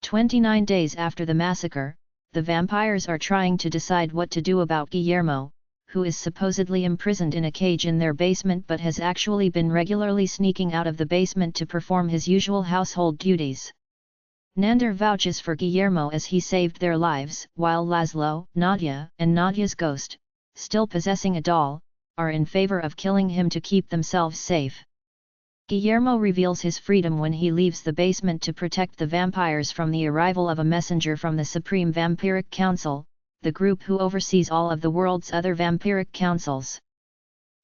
29 days after the massacre, the vampires are trying to decide what to do about Guillermo, who is supposedly imprisoned in a cage in their basement but has actually been regularly sneaking out of the basement to perform his usual household duties. Nander vouches for Guillermo as he saved their lives, while Laszlo, Nadia, and Nadia's ghost, still possessing a doll, are in favor of killing him to keep themselves safe. Guillermo reveals his freedom when he leaves the basement to protect the vampires from the arrival of a messenger from the Supreme Vampiric Council, the group who oversees all of the world's other vampiric councils.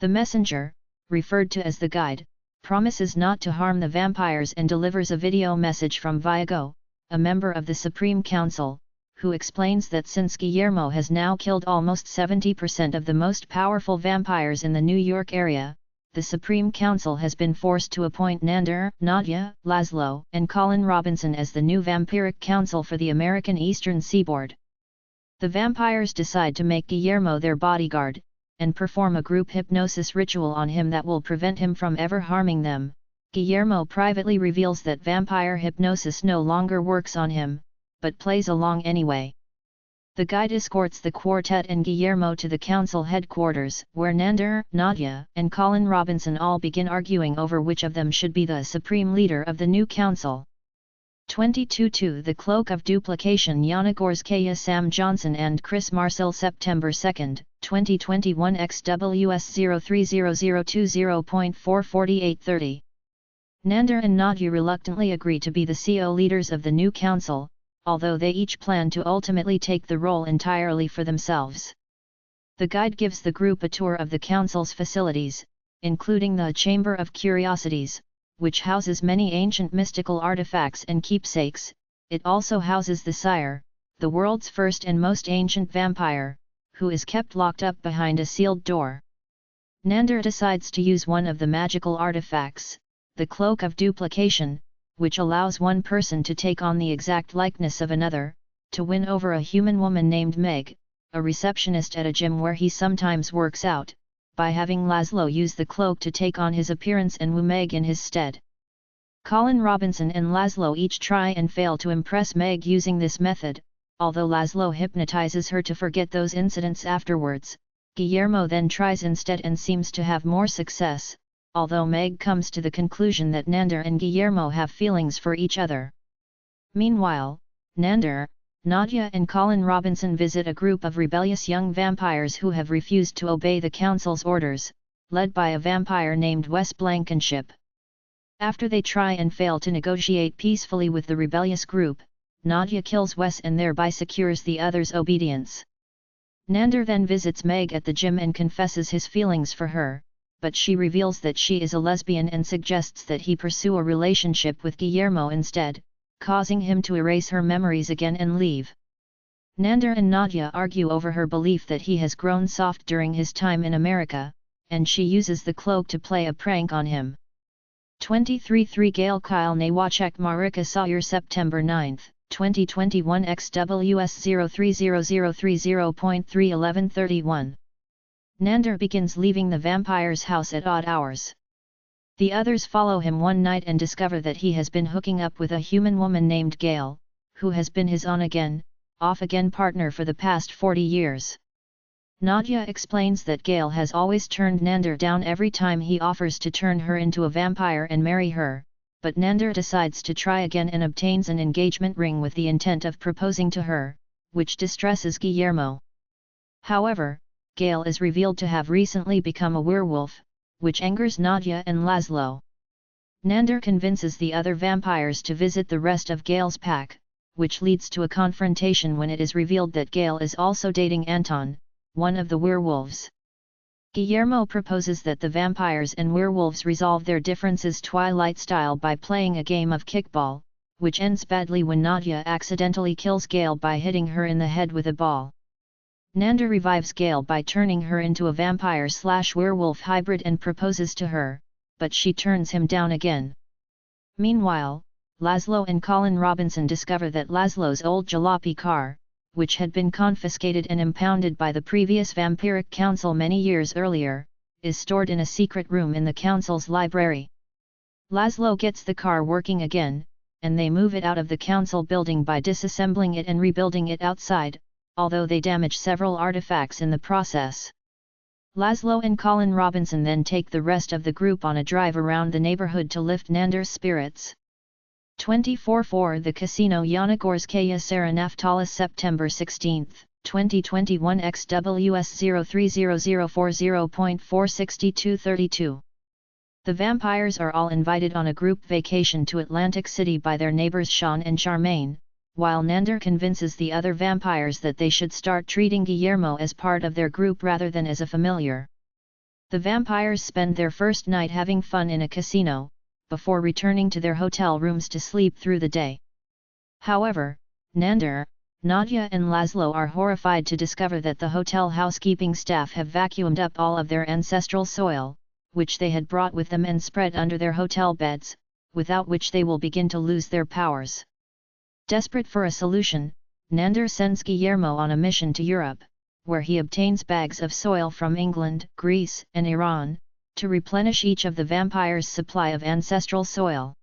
The messenger, referred to as the guide, promises not to harm the vampires and delivers a video message from Viago, a member of the Supreme Council, who explains that since Guillermo has now killed almost 70% of the most powerful vampires in the New York area, the Supreme Council has been forced to appoint Nander, Nadia, Laszlo, and Colin Robinson as the new Vampiric Council for the American Eastern Seaboard. The vampires decide to make Guillermo their bodyguard, and perform a group hypnosis ritual on him that will prevent him from ever harming them. Guillermo privately reveals that vampire hypnosis no longer works on him, but plays along anyway. The guide escorts the quartet and Guillermo to the council headquarters, where Nander, Nadia, and Colin Robinson all begin arguing over which of them should be the supreme leader of the new council. 22-2 The Cloak of Duplication Yana Gorskaya Sam Johnson and Chris Marcel September 2, 2021 XWS 030020.44830. Nander and Nadia reluctantly agree to be the CO leaders of the new council, although they each plan to ultimately take the role entirely for themselves. The guide gives the group a tour of the council's facilities, including the Chamber of Curiosities, which houses many ancient mystical artifacts and keepsakes. It also houses the Sire, the world's first and most ancient vampire, who is kept locked up behind a sealed door. Nander decides to use one of the magical artifacts, the Cloak of Duplication, which allows one person to take on the exact likeness of another, to win over a human woman named Meg, a receptionist at a gym where he sometimes works out, by having Laszlo use the cloak to take on his appearance and woo Meg in his stead. Colin Robinson and Laszlo each try and fail to impress Meg using this method, although Laszlo hypnotizes her to forget those incidents afterwards. Guillermo then tries instead and seems to have more success, although Meg comes to the conclusion that Nander and Guillermo have feelings for each other. Meanwhile, Nander, Nadia and Colin Robinson visit a group of rebellious young vampires who have refused to obey the council's orders, led by a vampire named Wes Blankenship. After they try and fail to negotiate peacefully with the rebellious group, Nadia kills Wes and thereby secures the others' obedience. Nander then visits Meg at the gym and confesses his feelings for her, but she reveals that she is a lesbian and suggests that he pursue a relationship with Guillermo instead, causing him to erase her memories again and leave. Nander and Nadia argue over her belief that he has grown soft during his time in America, and she uses the cloak to play a prank on him. 23-3 Gail Kyle Nawachek Marika Sawyer September 9, 2021 XWS 030030.31131. Nander begins leaving the vampire's house at odd hours. The others follow him one night and discover that he has been hooking up with a human woman named Gail, who has been his on-again, off-again partner for the past 40 years. Nadia explains that Gail has always turned Nander down every time he offers to turn her into a vampire and marry her, but Nander decides to try again and obtains an engagement ring with the intent of proposing to her, which distresses Guillermo. However, Gail is revealed to have recently become a werewolf, which angers Nadia and Laszlo. Nander convinces the other vampires to visit the rest of Gail's pack, which leads to a confrontation when it is revealed that Gail is also dating Anton, one of the werewolves. Guillermo proposes that the vampires and werewolves resolve their differences Twilight style by playing a game of kickball, which ends badly when Nadia accidentally kills Gail by hitting her in the head with a ball. Nander revives Gail by turning her into a vampire/werewolf hybrid and proposes to her, but she turns him down again. Meanwhile, Laszlo and Colin Robinson discover that Laszlo's old jalopy car, which had been confiscated and impounded by the previous Vampiric Council many years earlier, is stored in a secret room in the council's library. Laszlo gets the car working again, and they move it out of the council building by disassembling it and rebuilding it outside, although they damage several artifacts in the process. Laszlo and Colin Robinson then take the rest of the group on a drive around the neighborhood to lift Nander's spirits. 24-4 The Casino Yana Gorskaya Sara Naftalis September 16, 2021 XWS 030040.46232. The vampires are all invited on a group vacation to Atlantic City by their neighbors Sean and Charmaine, while Nander convinces the other vampires that they should start treating Guillermo as part of their group rather than as a familiar. The vampires spend their first night having fun in a casino, before returning to their hotel rooms to sleep through the day. However, Nander, Nadia and Laszlo are horrified to discover that the hotel housekeeping staff have vacuumed up all of their ancestral soil, which they had brought with them and spread under their hotel beds, without which they will begin to lose their powers. Desperate for a solution, Nander sends Guillermo on a mission to Europe, where he obtains bags of soil from England, Greece, and Iran, to replenish each of the vampires' supply of ancestral soil.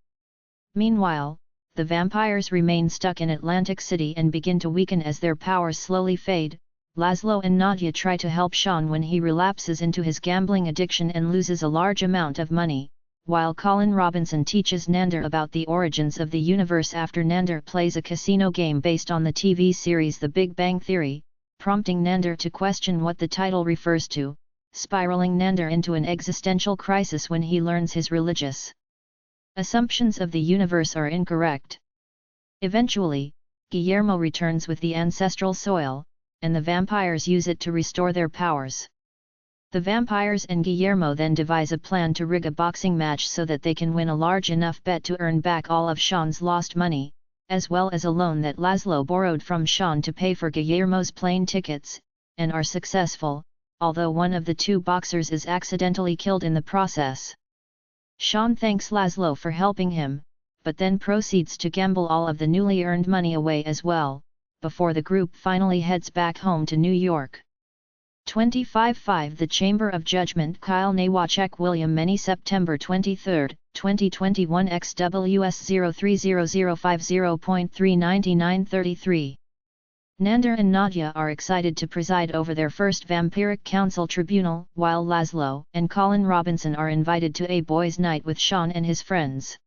Meanwhile, the vampires remain stuck in Atlantic City and begin to weaken as their powers slowly fade. Laszlo and Nadia try to help Sean when he relapses into his gambling addiction and loses a large amount of money, while Colin Robinson teaches Nander about the origins of the universe after Nander plays a casino game based on the TV series The Big Bang Theory, prompting Nander to question what the title refers to, spiraling Nander into an existential crisis when he learns his religious assumptions of the universe are incorrect. Eventually, Guillermo returns with the ancestral soil, and the vampires use it to restore their powers. The vampires and Guillermo then devise a plan to rig a boxing match so that they can win a large enough bet to earn back all of Sean's lost money, as well as a loan that Laszlo borrowed from Sean to pay for Guillermo's plane tickets, and are successful, although one of the two boxers is accidentally killed in the process. Sean thanks Laszlo for helping him, but then proceeds to gamble all of the newly earned money away as well, before the group finally heads back home to New York. 25-5 The Chamber of Judgment Kyle Nawachek William Many September 23, 2021 XWS 030050.39933 Nander and Nadia are excited to preside over their first Vampiric Council tribunal, while Laszlo and Colin Robinson are invited to a boys' night with Sean and his friends.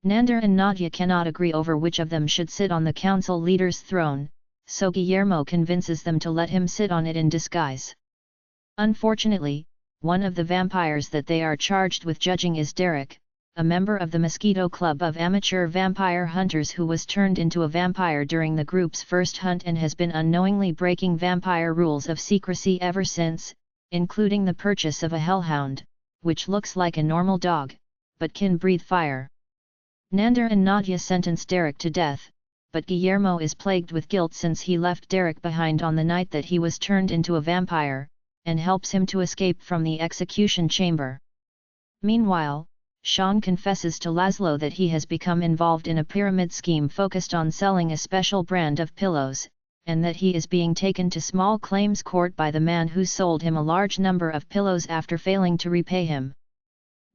Nander and Nadia cannot agree over which of them should sit on the council leader's throne, so Guillermo convinces them to let him sit on it in disguise. Unfortunately, one of the vampires that they are charged with judging is Derek, a member of the Mosquito Club of amateur vampire hunters who was turned into a vampire during the group's first hunt and has been unknowingly breaking vampire rules of secrecy ever since, including the purchase of a hellhound, which looks like a normal dog, but can breathe fire. Nander and Nadia sentence Derek to death, but Guillermo is plagued with guilt since he left Derek behind on the night that he was turned into a vampire, and helps him to escape from the execution chamber. Meanwhile, Sean confesses to Laszlo that he has become involved in a pyramid scheme focused on selling a special brand of pillows, and that he is being taken to small claims court by the man who sold him a large number of pillows after failing to repay him.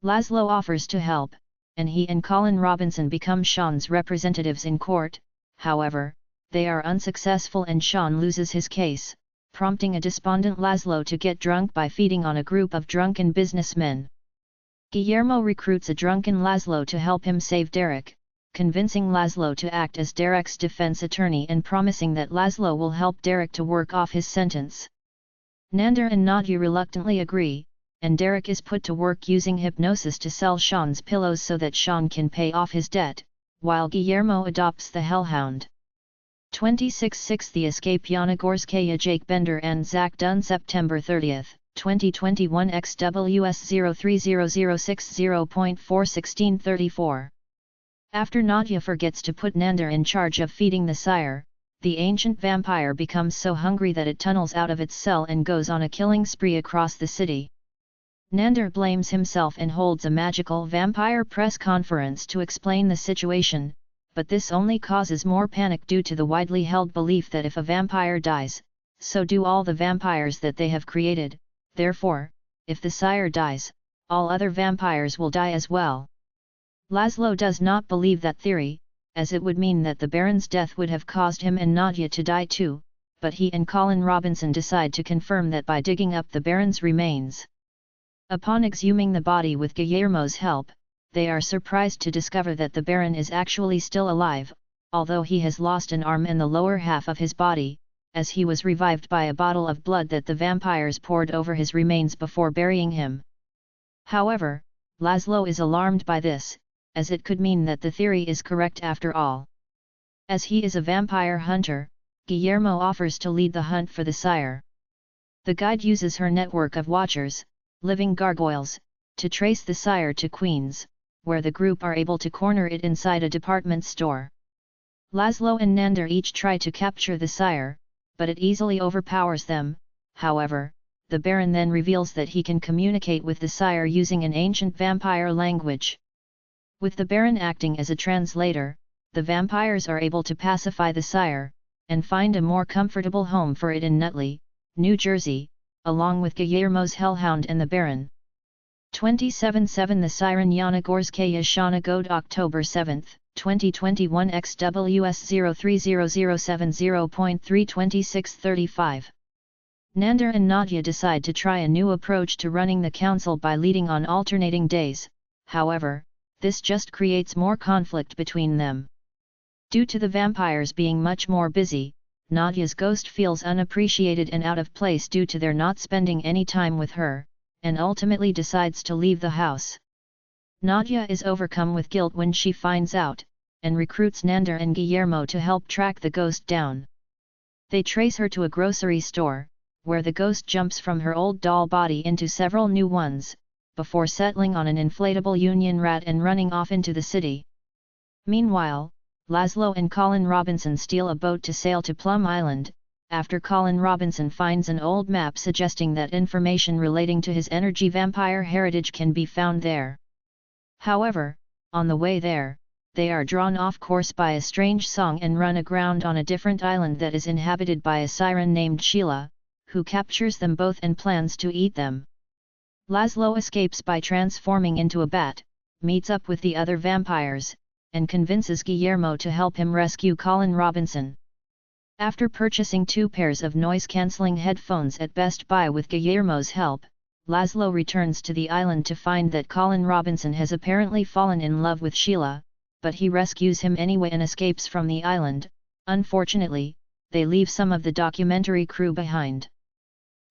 Laszlo offers to help, and he and Colin Robinson become Sean's representatives in court. However, they are unsuccessful and Sean loses his case, prompting a despondent Laszlo to get drunk by feeding on a group of drunken businessmen. Guillermo recruits a drunken Laszlo to help him save Derek, convincing Laszlo to act as Derek's defense attorney and promising that Laszlo will help Derek to work off his sentence. Nander and Nadia reluctantly agree, and Derek is put to work using hypnosis to sell Sean's pillows so that Sean can pay off his debt, while Guillermo adopts the hellhound. 26-6 The Escape Yana Gorskaya Jake Bender and Zach Dunn September 30, 2021 XWS 030060.41634 After Nadia forgets to put Nander in charge of feeding the sire, the ancient vampire becomes so hungry that it tunnels out of its cell and goes on a killing spree across the city. Nander blames himself and holds a magical vampire press conference to explain the situation, but this only causes more panic due to the widely held belief that if a vampire dies, so do all the vampires that they have created. Therefore, if the sire dies, all other vampires will die as well. Laszlo does not believe that theory, as it would mean that the Baron's death would have caused him and Nadia to die too, but he and Colin Robinson decide to confirm that by digging up the Baron's remains. Upon exhuming the body with Guillermo's help, they are surprised to discover that the Baron is actually still alive, although he has lost an arm and the lower half of his body, as he was revived by a bottle of blood that the vampires poured over his remains before burying him. However, Laszlo is alarmed by this, as it could mean that the theory is correct after all. As he is a vampire hunter, Guillermo offers to lead the hunt for the sire. The guide uses her network of watchers, living gargoyles, to trace the sire to Queens, where the group are able to corner it inside a department store. Laszlo and Nander each try to capture the sire, but it easily overpowers them. However, the Baron then reveals that he can communicate with the sire using an ancient vampire language. With the Baron acting as a translator, the vampires are able to pacify the sire, and find a more comfortable home for it in Nutley, New Jersey, along with Guillermo's hellhound and the Baron. 27-7 The Siren Yana Gorskaya Shana God October 7, 2021 XWS 030070.32635 Nander and Nadia decide to try a new approach to running the council by leading on alternating days. however, this just creates more conflict between them. Due to the vampires being much more busy, Nadia's ghost feels unappreciated and out of place due to their not spending any time with her, and ultimately decides to leave the house. Nadia is overcome with guilt when she finds out, and recruits Nander and Guillermo to help track the ghost down. They trace her to a grocery store, where the ghost jumps from her old doll body into several new ones, before settling on an inflatable union rat and running off into the city. Meanwhile, Laszlo and Colin Robinson steal a boat to sail to Plum Island, after Colin Robinson finds an old map suggesting that information relating to his energy vampire heritage can be found there. However, on the way there, they are drawn off course by a strange song and run aground on a different island that is inhabited by a siren named Sheila, who captures them both and plans to eat them. Laszlo escapes by transforming into a bat, meets up with the other vampires, and convinces Guillermo to help him rescue Colin Robinson. After purchasing 2 pairs of noise-cancelling headphones at Best Buy with Guillermo's help, Laszlo returns to the island to find that Colin Robinson has apparently fallen in love with Sheila, but he rescues him anyway and escapes from the island. Unfortunately, they leave some of the documentary crew behind.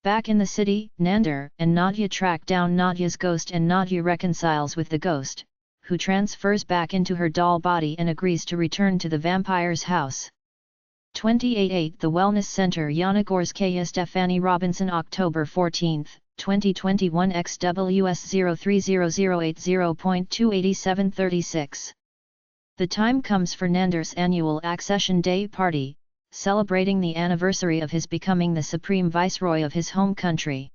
Back in the city, Nander and Nadia track down Nadia's ghost and Nadia reconciles with the ghost, who transfers back into her doll body and agrees to return to the vampire's house. 28 The Wellness Center Yanagorskaya Stefani Robinson October 14, 2021 XWS 030080.28736. The time comes for Nander's annual Accession Day party, celebrating the anniversary of his becoming the supreme viceroy of his home country.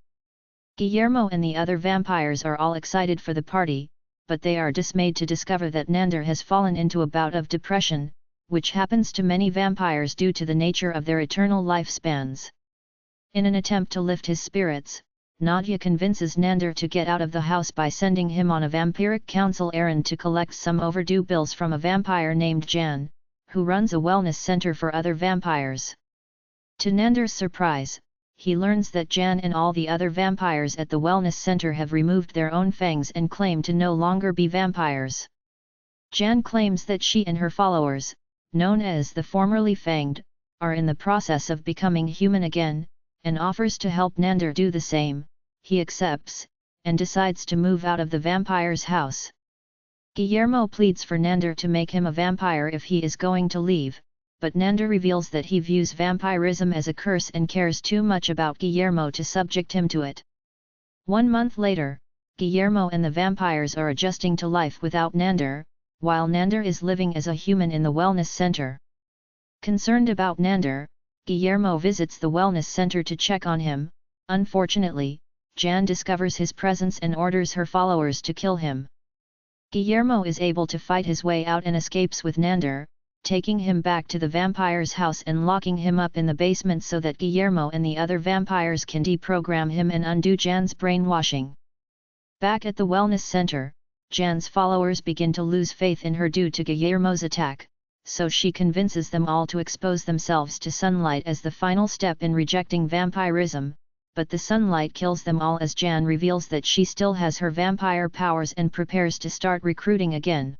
Guillermo and the other vampires are all excited for the party, but they are dismayed to discover that Nander has fallen into a bout of depression, which happens to many vampires due to the nature of their eternal lifespans. In an attempt to lift his spirits, Nadia convinces Nander to get out of the house by sending him on a vampiric council errand to collect some overdue bills from a vampire named Jan, who runs a wellness center for other vampires. To Nander's surprise, he learns that Jan and all the other vampires at the wellness center have removed their own fangs and claim to no longer be vampires. Jan claims that she and her followers, known as the formerly Fanged, are in the process of becoming human again, and offers to help Nander do the same. He accepts, and decides to move out of the vampire's house. Guillermo pleads for Nander to make him a vampire if he is going to leave, but Nander reveals that he views vampirism as a curse and cares too much about Guillermo to subject him to it. 1 month later, Guillermo and the vampires are adjusting to life without Nander, while Nander is living as a human in the wellness center. Concerned about Nander, Guillermo visits the wellness center to check on him. Unfortunately, Jan discovers his presence and orders her followers to kill him. Guillermo is able to fight his way out and escapes with Nander, taking him back to the vampire's house and locking him up in the basement so that Guillermo and the other vampires can deprogram him and undo Jan's brainwashing. Back at the wellness center, Jan's followers begin to lose faith in her due to Guillermo's attack, so she convinces them all to expose themselves to sunlight as the final step in rejecting vampirism, but the sunlight kills them all as Jan reveals that she still has her vampire powers and prepares to start recruiting again.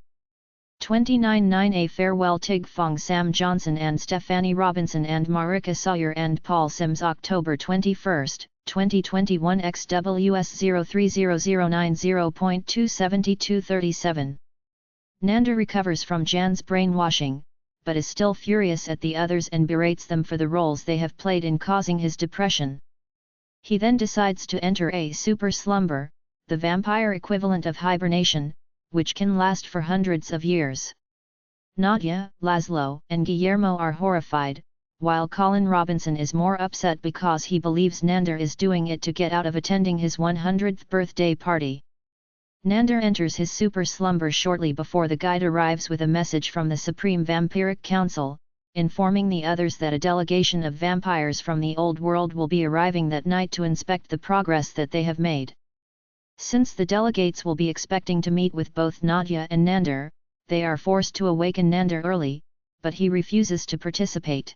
29 A Farewell Tig Fong Sam Johnson and Stefani Robinson and Marika Sawyer and Paul Sims October 21, 2021 XWS 030090.27237. Nander recovers from Jan's brainwashing, but is still furious at the others and berates them for the roles they have played in causing his depression. He then decides to enter a super slumber, the vampire equivalent of hibernation, which can last for hundreds of years. Nadia, Laszlo, and Guillermo are horrified, while Colin Robinson is more upset because he believes Nander is doing it to get out of attending his 100th birthday party. Nander enters his super slumber shortly before the guide arrives with a message from the Supreme Vampiric Council, informing the others that a delegation of vampires from the old world will be arriving that night to inspect the progress that they have made. Since the delegates will be expecting to meet with both Nadia and Nander, they are forced to awaken Nander early, but he refuses to participate.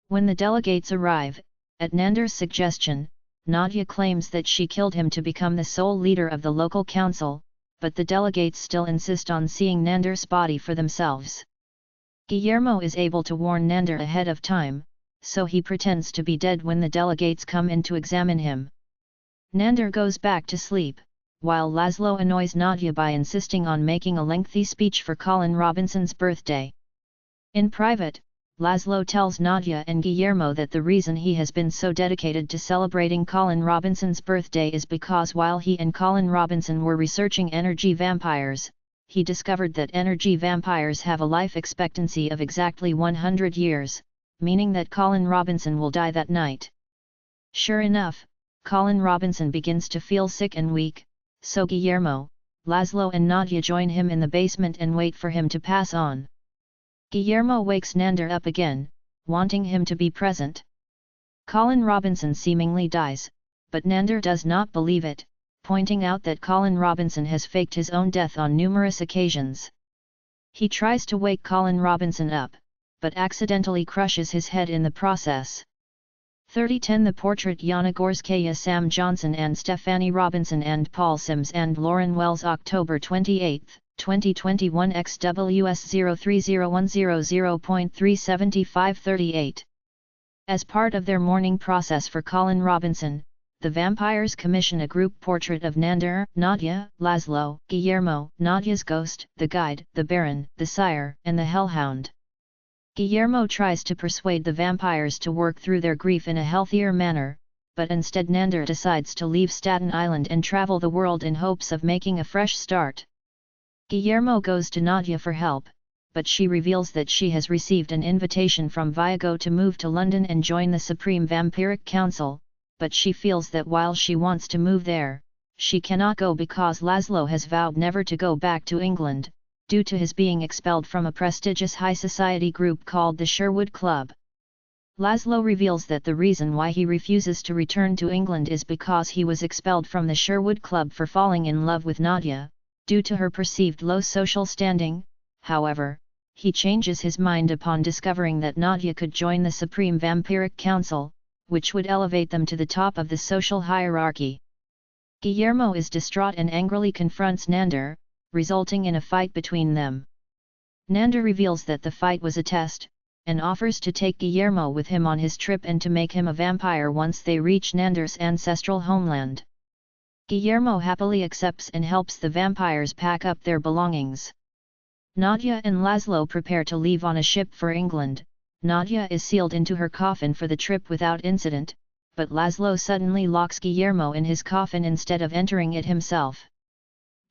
When the delegates arrive, at Nander's suggestion, Nadia claims that she killed him to become the sole leader of the local council, but the delegates still insist on seeing Nander's body for themselves. Guillermo is able to warn Nander ahead of time, so he pretends to be dead when the delegates come in to examine him. Nander goes back to sleep, while Laszlo annoys Nadia by insisting on making a lengthy speech for Colin Robinson's birthday. In private, Laszlo tells Nadia and Guillermo that the reason he has been so dedicated to celebrating Colin Robinson's birthday is because while he and Colin Robinson were researching energy vampires, he discovered that energy vampires have a life expectancy of exactly 100 years, meaning that Colin Robinson will die that night. Sure enough, Colin Robinson begins to feel sick and weak, so Guillermo, Laszlo and Nadia join him in the basement and wait for him to pass on. Guillermo wakes Nander up again, wanting him to be present. Colin Robinson seemingly dies, but Nander does not believe it, pointing out that Colin Robinson has faked his own death on numerous occasions. He tries to wake Colin Robinson up, but accidentally crushes his head in the process. 3010 The portrait Yana Gorskaya Sam Johnson and Stephanie Robinson and Paul Sims and Lauren Wells October 28, 2021 XWS 030100.37538. As part of their mourning process for Colin Robinson, the vampires commission a group portrait of Nander, Nadia, Laszlo, Guillermo, Nadia's ghost, the guide, the Baron, the sire, and the hellhound. Guillermo tries to persuade the vampires to work through their grief in a healthier manner, but instead Nander decides to leave Staten Island and travel the world in hopes of making a fresh start. Guillermo goes to Nadia for help, but she reveals that she has received an invitation from Viago to move to London and join the Supreme Vampiric Council, but she feels that while she wants to move there, she cannot go because Laszlo has vowed never to go back to England, due to his being expelled from a prestigious high society group called the Sherwood Club. Laszlo reveals that the reason why he refuses to return to England is because he was expelled from the Sherwood Club for falling in love with Nadia, due to her perceived low social standing. However, he changes his mind upon discovering that Nadia could join the Supreme Vampiric Council, which would elevate them to the top of the social hierarchy. Guillermo is distraught and angrily confronts Nander, resulting in a fight between them. Nander reveals that the fight was a test, and offers to take Guillermo with him on his trip and to make him a vampire once they reach Nander's ancestral homeland. Guillermo happily accepts and helps the vampires pack up their belongings. Nadia and Laszlo prepare to leave on a ship for England. Nadia is sealed into her coffin for the trip without incident, but Laszlo suddenly locks Guillermo in his coffin instead of entering it himself.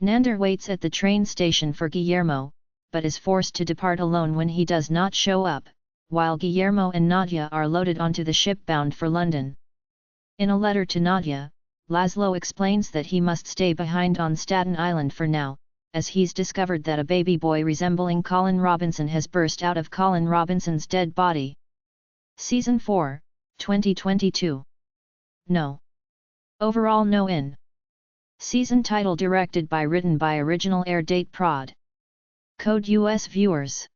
Nander waits at the train station for Guillermo, but is forced to depart alone when he does not show up, while Guillermo and Nadia are loaded onto the ship bound for London. In a letter to Nadia, Laszlo explains that he must stay behind on Staten Island for now, as he's discovered that a baby boy resembling Colin Robinson has burst out of Colin Robinson's dead body. Season 4, 2022. No. Overall no in. Season title directed by written by original air date prod. Code US viewers.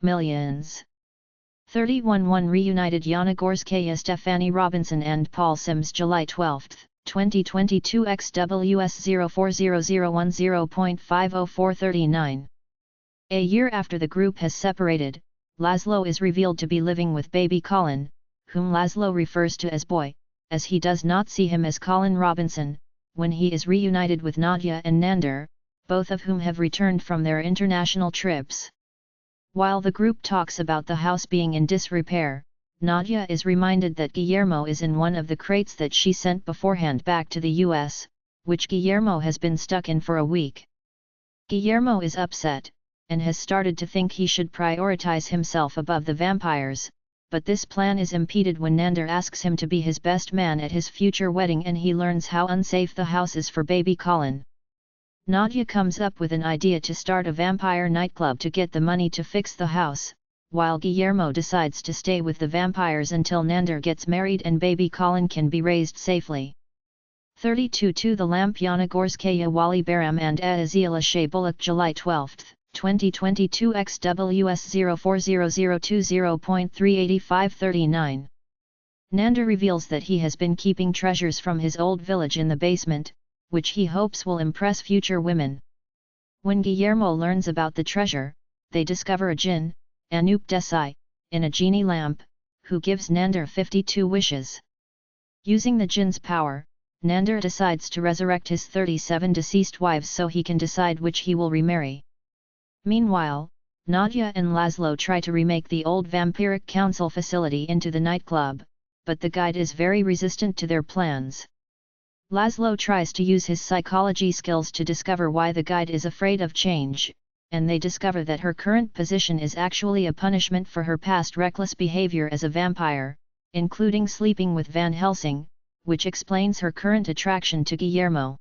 Millions. 31-1 reunited Yana Gorskaya Stephanie Robinson and Paul Sims July 12, 2022 XWS 040010.50439. A year after the group has separated, Laszlo is revealed to be living with baby Colin, whom Laszlo refers to as boy, as he does not see him as Colin Robinson, when he is reunited with Nadia and Nander, both of whom have returned from their international trips. While the group talks about the house being in disrepair, Nadia is reminded that Guillermo is in one of the crates that she sent beforehand back to the US, which Guillermo has been stuck in for a week. Guillermo is upset, and has started to think he should prioritize himself above the vampires, but this plan is impeded when Nander asks him to be his best man at his future wedding and he learns how unsafe the house is for baby Colin. Nadia comes up with an idea to start a vampire nightclub to get the money to fix the house, while Guillermo decides to stay with the vampires until Nander gets married and baby Colin can be raised safely. 32-2 The Lamp Yana Gorskaya Wally Baram and Aziela Shea Bullock July 12, 2022 XWS 040020.38539. Nander reveals that he has been keeping treasures from his old village in the basement, which he hopes will impress future women. When Guillermo learns about the treasure, they discover a jinn, Anoop Desai, in a genie lamp, who gives Nander 52 wishes. Using the jinn's power, Nander decides to resurrect his 37 deceased wives so he can decide which he will remarry. Meanwhile, Nadia and Laszlo try to remake the old Vampiric Council facility into the nightclub, but the guide is very resistant to their plans. Laszlo tries to use his psychology skills to discover why the guide is afraid of change, and they discover that her current position is actually a punishment for her past reckless behavior as a vampire, including sleeping with Van Helsing, which explains her current attraction to Guillermo.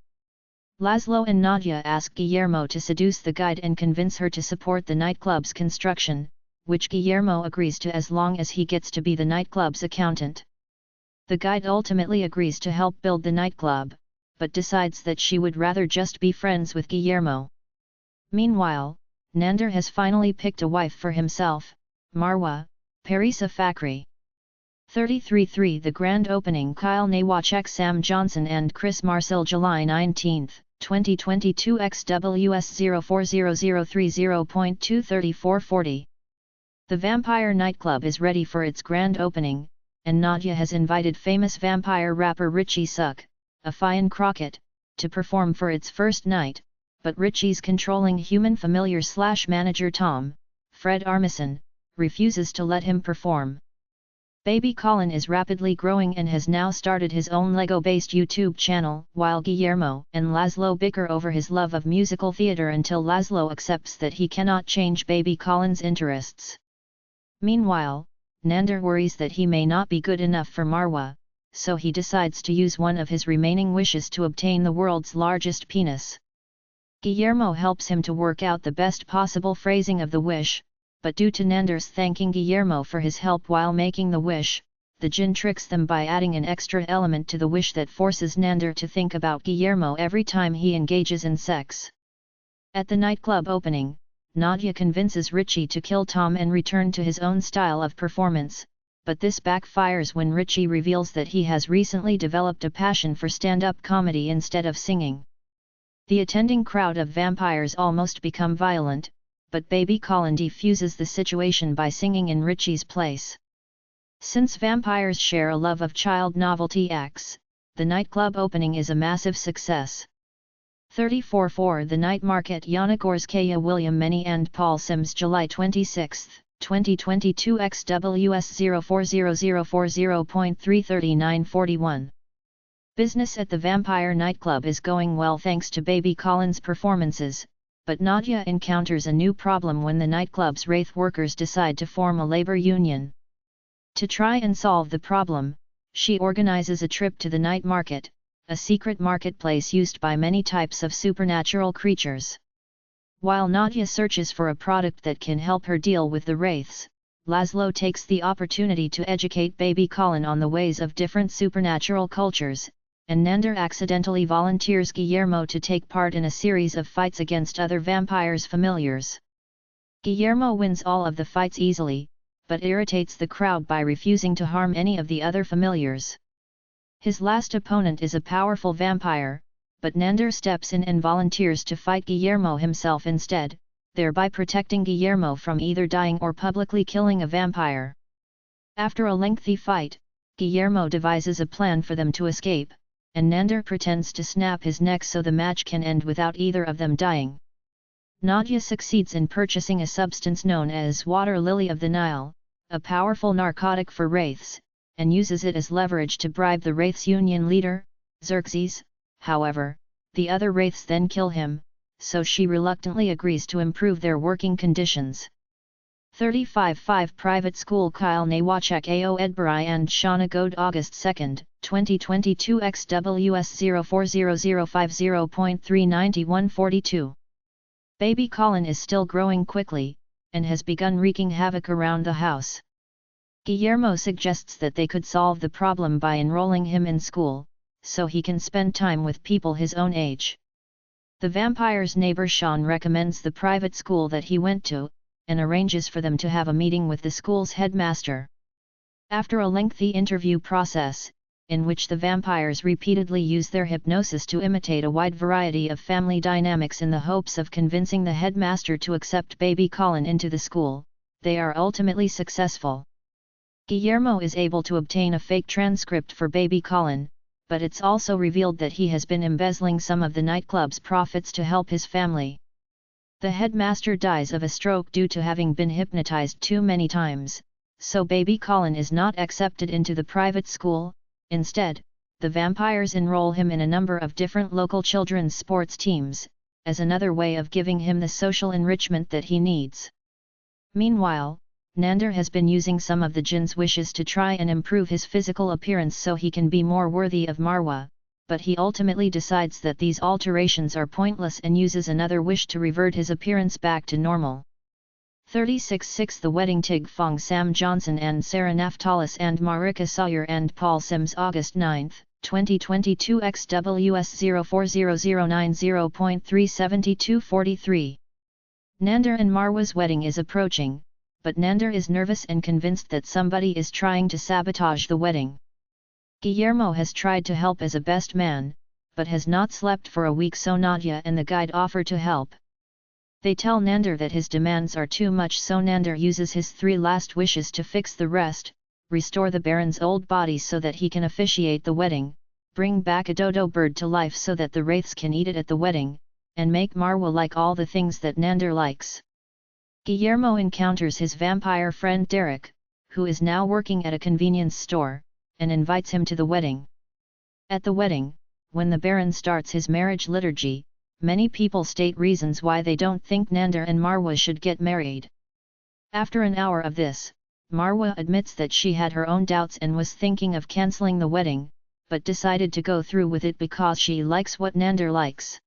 Laszlo and Nadia ask Guillermo to seduce the guide and convince her to support the nightclub's construction, which Guillermo agrees to as long as he gets to be the nightclub's accountant. The guide ultimately agrees to help build the nightclub, but decides that she would rather just be friends with Guillermo. Meanwhile, Nander has finally picked a wife for himself, Marwa, Parisa Fakhri. 33.3 The grand opening. Kyle Nawachek, Sam Johnson and Chris Marcel, July 19, 2022 XWS 040030.23440. The Vampire nightclub is ready for its grand opening, and Nadia has invited famous vampire rapper Richie Suck, a Fionn Crockett, to perform for its first night, but Richie's controlling human familiar/manager Tom, Fred Armisen, refuses to let him perform. Baby Colin is rapidly growing and has now started his own Lego-based YouTube channel, while Guillermo and Laszlo bicker over his love of musical theatre until Laszlo accepts that he cannot change Baby Colin's interests. Meanwhile, Nander worries that he may not be good enough for Marwa, so he decides to use one of his remaining wishes to obtain the world's largest penis. Guillermo helps him to work out the best possible phrasing of the wish, but due to Nander's thanking Guillermo for his help while making the wish, the jinn tricks them by adding an extra element to the wish that forces Nander to think about Guillermo every time he engages in sex. At the nightclub opening, Nadia convinces Richie to kill Tom and return to his own style of performance, but this backfires when Richie reveals that he has recently developed a passion for stand-up comedy instead of singing. The attending crowd of vampires almost become violent, but Baby Colin defuses the situation by singing in Richie's place. Since vampires share a love of child novelty acts, the nightclub opening is a massive success. 34.4 The night market. Yana Gorskaya, William Meny and Paul Sims, July 26, 2022 XWS 040040.33941. Business at the Vampire nightclub is going well thanks to Baby Colin's performances, but Nadia encounters a new problem when the nightclub's wraith workers decide to form a labor union. To try and solve the problem, she organizes a trip to the night market, a secret marketplace used by many types of supernatural creatures. While Nadia searches for a product that can help her deal with the wraiths, Laszlo takes the opportunity to educate Baby Colin on the ways of different supernatural cultures, and Nander accidentally volunteers Guillermo to take part in a series of fights against other vampires' familiars. Guillermo wins all of the fights easily, but irritates the crowd by refusing to harm any of the other familiars. His last opponent is a powerful vampire, but Nander steps in and volunteers to fight Guillermo himself instead, thereby protecting Guillermo from either dying or publicly killing a vampire. After a lengthy fight, Guillermo devises a plan for them to escape, and Nander pretends to snap his neck so the match can end without either of them dying. Nadia succeeds in purchasing a substance known as water lily of the Nile, a powerful narcotic for wraiths, and uses it as leverage to bribe the wraiths' union leader, Xerxes. However, the other wraiths then kill him, so she reluctantly agrees to improve their working conditions. 35.5 Private School. Kyle Nawachek, Ao Edbury and Shauna Goad, August 2, 2022 XWS 040050.39142. Baby Colin is still growing quickly, and has begun wreaking havoc around the house. Guillermo suggests that they could solve the problem by enrolling him in school, so he can spend time with people his own age. The vampire's neighbor Sean recommends the private school that he went to, and arranges for them to have a meeting with the school's headmaster. After a lengthy interview process, in which the vampires repeatedly use their hypnosis to imitate a wide variety of family dynamics in the hopes of convincing the headmaster to accept baby Colin into the school. They are ultimately successful. Guillermo is able to obtain a fake transcript for baby Colin, but it's also revealed that he has been embezzling some of the nightclub's profits to help his family. The headmaster dies of a stroke due to having been hypnotized too many times, so baby Colin is not accepted into the private school. Instead, the vampires enroll him in a number of different local children's sports teams, as another way of giving him the social enrichment that he needs. Meanwhile, Nander has been using some of the jinn's wishes to try and improve his physical appearance so he can be more worthy of Marwa, but he ultimately decides that these alterations are pointless and uses another wish to revert his appearance back to normal. 36-6 The Wedding Tig Fong Sam Johnson and Sarah Naftalis and Marika Sawyer and Paul Sims August 9, 2022 XWS 040090.37243. Nander and Marwa's wedding is approaching, but Nander is nervous and convinced that somebody is trying to sabotage the wedding. Guillermo has tried to help as a best man, but has not slept for a week, so Nadia and the guide offer to help. They tell Nander that his demands are too much, so Nander uses his 3 last wishes to fix the rest, restore the Baron's old body so that he can officiate the wedding, bring back a dodo bird to life so that the wraiths can eat it at the wedding, and make Marwa like all the things that Nander likes. Guillermo encounters his vampire friend Derek, who is now working at a convenience store, and invites him to the wedding. At the wedding, when the Baron starts his marriage liturgy, many people state reasons why they don't think Nander and Marwa should get married. After an hour of this, Marwa admits that she had her own doubts and was thinking of cancelling the wedding, but decided to go through with it because she likes what Nander likes.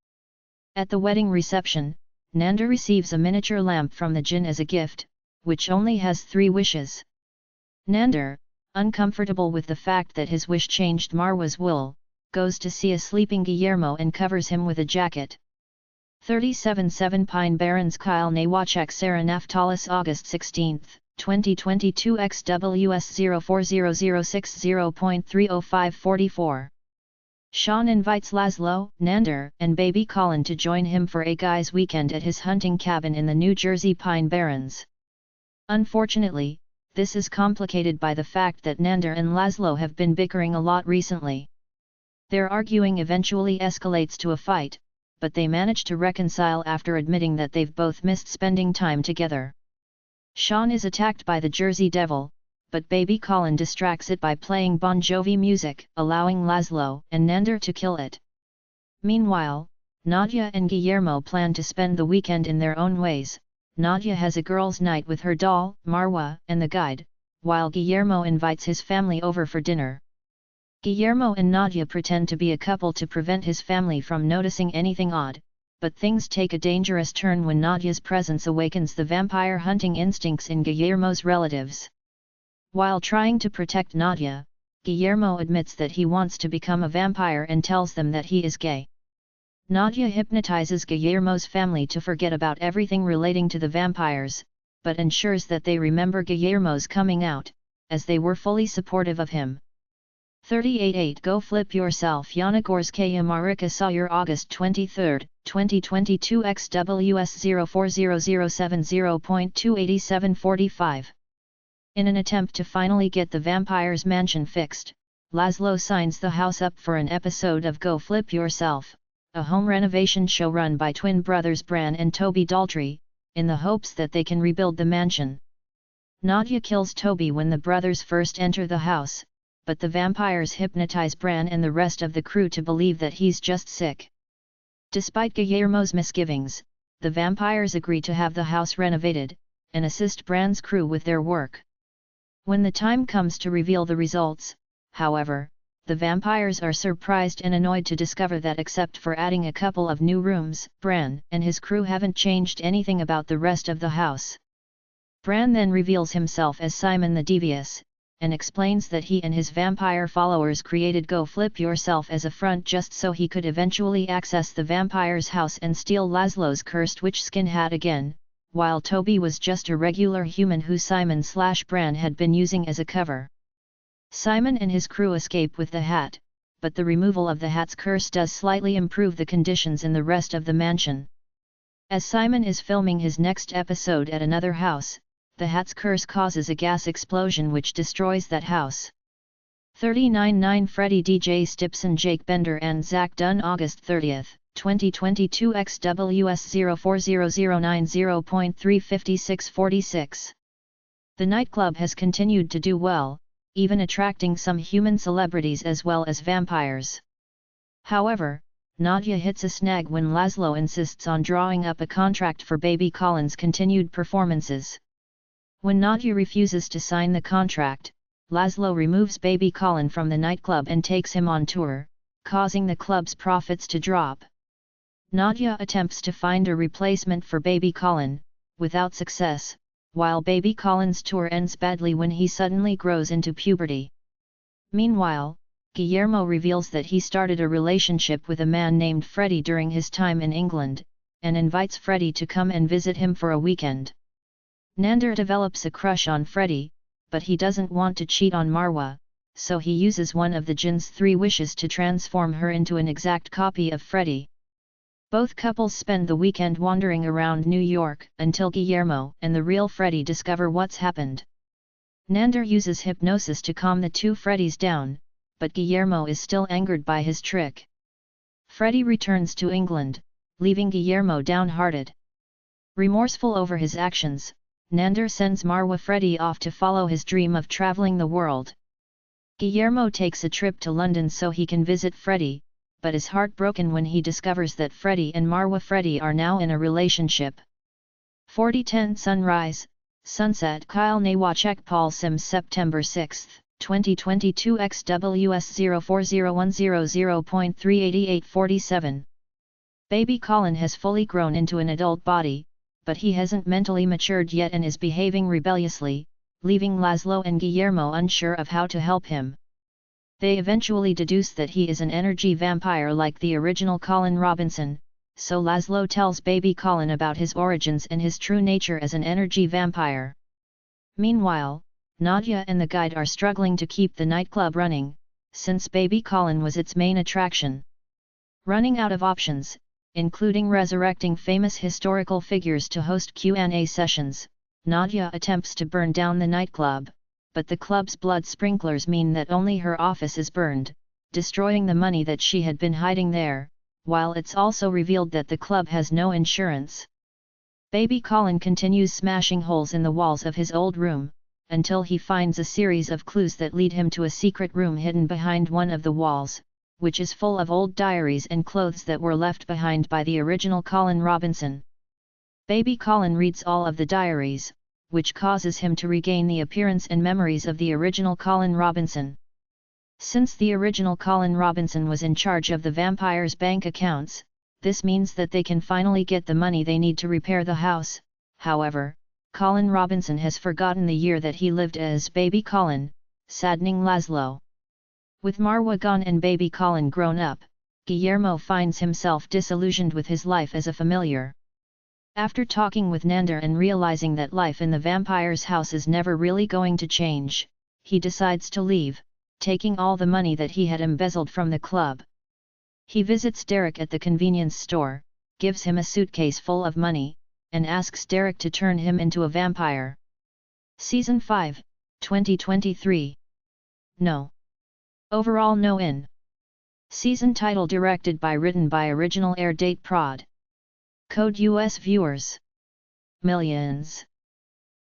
At the wedding reception, Nander receives a miniature lamp from the jinn as a gift, which only has 3 wishes. Nander, uncomfortable with the fact that his wish changed Marwa's will, goes to see a sleeping Guillermo and covers him with a jacket. 37-7 Pine Barrens Kyle Nawachek Sarah Naftalis August 16, 2022 XWS 040060.30544. Sean invites Laszlo, Nander, and baby Colin to join him for a guys' weekend at his hunting cabin in the New Jersey Pine Barrens. Unfortunately, this is complicated by the fact that Nander and Laszlo have been bickering a lot recently. Their arguing eventually escalates to a fight, but they manage to reconcile after admitting that they've both missed spending time together. Sean is attacked by the Jersey Devil, but baby Colin distracts it by playing Bon Jovi music, allowing Laszlo and Nander to kill it. Meanwhile, Nadia and Guillermo plan to spend the weekend in their own ways. Nadia has a girls' night with her doll, Marwa, and the guide, while Guillermo invites his family over for dinner. Guillermo and Nadia pretend to be a couple to prevent his family from noticing anything odd, but things take a dangerous turn when Nadia's presence awakens the vampire hunting instincts in Guillermo's relatives. While trying to protect Nadia, Guillermo admits that he wants to become a vampire and tells them that he is gay. Nadia hypnotizes Guillermo's family to forget about everything relating to the vampires, but ensures that they remember Guillermo's coming out, as they were fully supportive of him. 38-8 Go Flip Yourself Yana Gorskaya Marika Sawyer August 23, 2022 XWS 040070.28745. In an attempt to finally get the vampire's mansion fixed, Laszlo signs the house up for an episode of Go Flip Yourself, a home renovation show run by twin brothers Bran and Toby Daltrey, in the hopes that they can rebuild the mansion. Nadia kills Toby when the brothers first enter the house, but the vampires hypnotize Bran and the rest of the crew to believe that he's just sick. Despite Guillermo's misgivings, the vampires agree to have the house renovated, and assist Bran's crew with their work. When the time comes to reveal the results, however, the vampires are surprised and annoyed to discover that except for adding a couple of new rooms, Bran and his crew haven't changed anything about the rest of the house. Bran then reveals himself as Simon the Devious, and explains that he and his vampire followers created Go Flip Yourself as a front just so he could eventually access the vampire's house and steal Laszlo's cursed witch skin hat again, while Toby was just a regular human who Simon/Bran had been using as a cover. Simon and his crew escape with the hat, but the removal of the hat's curse does slightly improve the conditions in the rest of the mansion. As Simon is filming his next episode at another house, the hat's curse causes a gas explosion which destroys that house. 39-9 Freddie DJ Stipson Jake Bender and Zach Dunn August 30, 2022 XWS 04090.35646. The nightclub has continued to do well, even attracting some human celebrities as well as vampires. However, Nadia hits a snag when Laszlo insists on drawing up a contract for Baby Colin's continued performances. When Nadia refuses to sign the contract, Laszlo removes Baby Colin from the nightclub and takes him on tour, causing the club's profits to drop. Nadia attempts to find a replacement for Baby Colin, without success, while Baby Colin's tour ends badly when he suddenly grows into puberty. Meanwhile, Guillermo reveals that he started a relationship with a man named Freddie during his time in England, and invites Freddie to come and visit him for a weekend. Nander develops a crush on Freddie, but he doesn't want to cheat on Marwa, so he uses one of the jinn's 3 wishes to transform her into an exact copy of Freddie. Both couples spend the weekend wandering around New York until Guillermo and the real Freddie discover what's happened. Nander uses hypnosis to calm the 2 Freddies down, but Guillermo is still angered by his trick. Freddie returns to England, leaving Guillermo downhearted. Remorseful over his actions, Nander sends Marwa Freddie off to follow his dream of traveling the world. Guillermo takes a trip to London so he can visit Freddie, but is heartbroken when he discovers that Freddie and Marwa Freddie are now in a relationship. 4010 Sunrise, Sunset Kyle Nawachek Paul Sims September 6, 2022 XWS 04010.38847. Baby Colin has fully grown into an adult body, but he hasn't mentally matured yet and is behaving rebelliously, leaving Laszlo and Guillermo unsure of how to help him. They eventually deduce that he is an energy vampire like the original Colin Robinson, so Laszlo tells Baby Colin about his origins and his true nature as an energy vampire. Meanwhile, Nadia and the guide are struggling to keep the nightclub running, since Baby Colin was its main attraction. Running out of options, including resurrecting famous historical figures to host Q&A sessions, Nadia attempts to burn down the nightclub, but the club's blood sprinklers mean that only her office is burned, destroying the money that she had been hiding there, while it's also revealed that the club has no insurance. Baby Colin continues smashing holes in the walls of his old room, until he finds a series of clues that lead him to a secret room hidden behind one of the walls, which is full of old diaries and clothes that were left behind by the original Colin Robinson. Baby Colin reads all of the diaries, which causes him to regain the appearance and memories of the original Colin Robinson. Since the original Colin Robinson was in charge of the vampires' bank accounts, this means that they can finally get the money they need to repair the house. However, Colin Robinson has forgotten the year that he lived as Baby Colin, saddening Laszlo. With Marwa gone and Baby Colin grown up, Guillermo finds himself disillusioned with his life as a familiar. After talking with Nander and realizing that life in the vampire's house is never really going to change, he decides to leave, taking all the money that he had embezzled from the club. He visits Derek at the convenience store, gives him a suitcase full of money, and asks Derek to turn him into a vampire. Season 5, 2023. No. Overall no in. Season title directed by written by original air date prod. Code US viewers. Millions.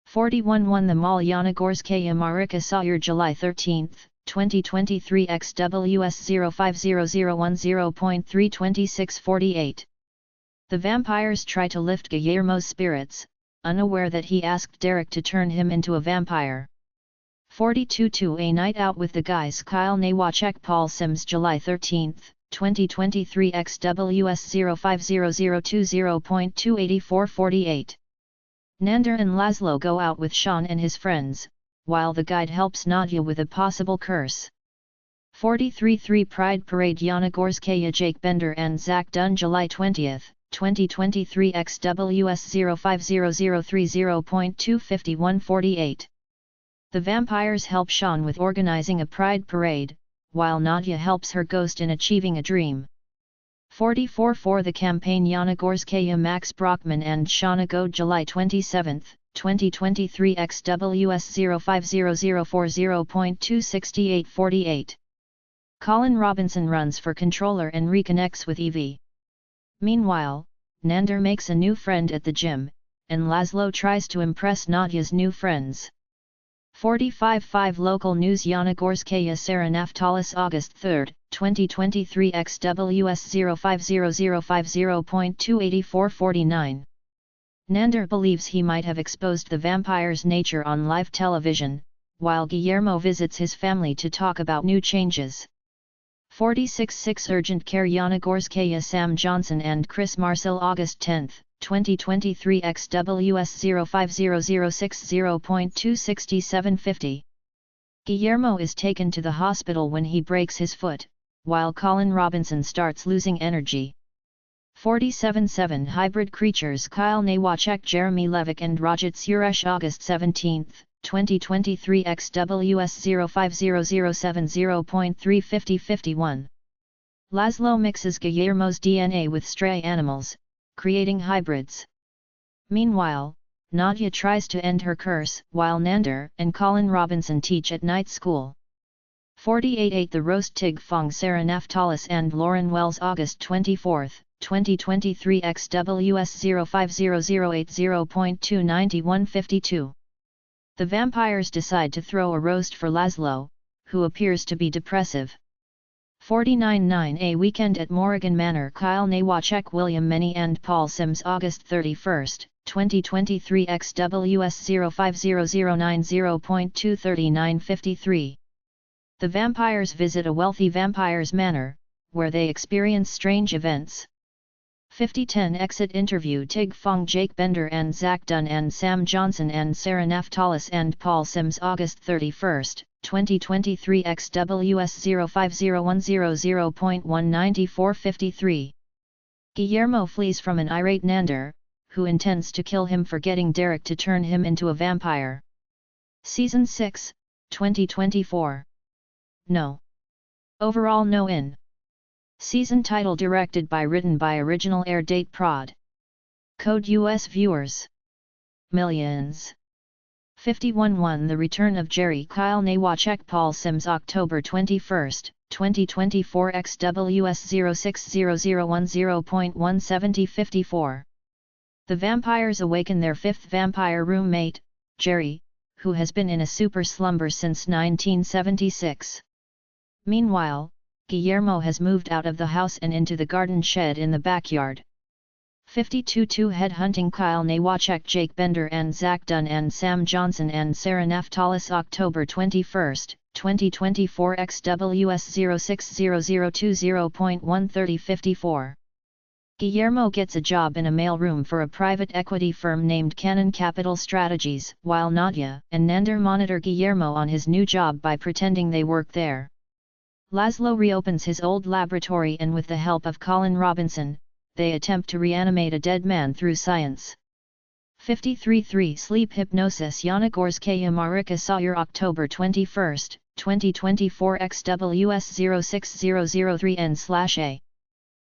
41 The Mall Yanagorskaya Marika Sawyer July 13, 2023 XWS 050010.32648. The vampires try to lift Guillermo's spirits, unaware that he asked Derek to turn him into a vampire. 42 A Night Out with the Guys Kyle Nawachek Paul Sims July 13, 2023 XWS 050020.28448. Nander and Laszlo go out with Sean and his friends, while the guide helps Nadia with a possible curse. 43 Pride Parade Yanagorskaya Jake Bender and Zach Dunn July 20, 2023 XWS 050030.25148. The vampires help Sean with organizing a pride parade, while Nadia helps her ghost in achieving a dream. 44 For the campaign Yana Gorskaya Max Brockman and Shauna Go July 27, 2023 XWS 050040.26848. Colin Robinson runs for controller and reconnects with Evie. Meanwhile, Nander makes a new friend at the gym, and Laszlo tries to impress Nadia's new friends. 45 Local news Yana Gorskaya Sarah Naftalis August 3, 2023 XWS 050050.28449. Nander believes he might have exposed the vampire's nature on live television, while Guillermo visits his family to talk about new changes. 46 Urgent care Yana Gorskaya Sam Johnson and Chris Marcel August 10, 2023 XWS 050060.26750. Guillermo is taken to the hospital when he breaks his foot, while Colin Robinson starts losing energy. 47 Hybrid creatures Kyle Nawachek Jeremy Levick and Rajat Suresh August 17, 2023 XWS 050070.35051. Laszlo mixes Guillermo's DNA with stray animals, creating hybrids. Meanwhile, Nadia tries to end her curse, while Nander and Colin Robinson teach at night school. 48 The Roast Tig Fong Sarah Naftalis and Lauren Wells August 24, 2023 XWS 050080.29152. The vampires decide to throw a roast for Laszlo, who appears to be depressive. 49 A Weekend at Morrigan Manor Kyle Nawachek William Menny and Paul Sims August 31, 2023 XWS 050090.23953. The vampires visit a wealthy vampire's manor, where they experience strange events. 5010 Exit interview Tig Fong Jake Bender and Zach Dunn and Sam Johnson and Sarah Naftalis and Paul Sims August 31, 2023 XWS 050100.19453. Guillermo flees from an irate Nander, who intends to kill him for getting Derek to turn him into a vampire. Season 6, 2024. No. Overall no in. Season title directed by written by original air date prod. Code US viewers. Millions. 51 The Return of Jerry Kyle Nawachek Paul Sims October 21, 2024 XWS 060010.17054. The vampires awaken their fifth vampire roommate, Jerry, who has been in a super slumber since 1976. Meanwhile, Guillermo has moved out of the house and into the garden shed in the backyard. 52 Headhunting Kyle Nawachek Jake Bender and Zach Dunn and Sam Johnson and Sarah Naftalis October 21, 2024 XWS 060020.13054. Guillermo gets a job in a mailroom for a private equity firm named Cannon Capital Strategies, while Nadia and Nander monitor Guillermo on his new job by pretending they work there. Laszlo reopens his old laboratory and with the help of Colin Robinson, they attempt to reanimate a dead man through science. 53 Sleep Hypnosis Yana Gorskaya Marika Sawyer October 21, 2024 XWS 06003N/A.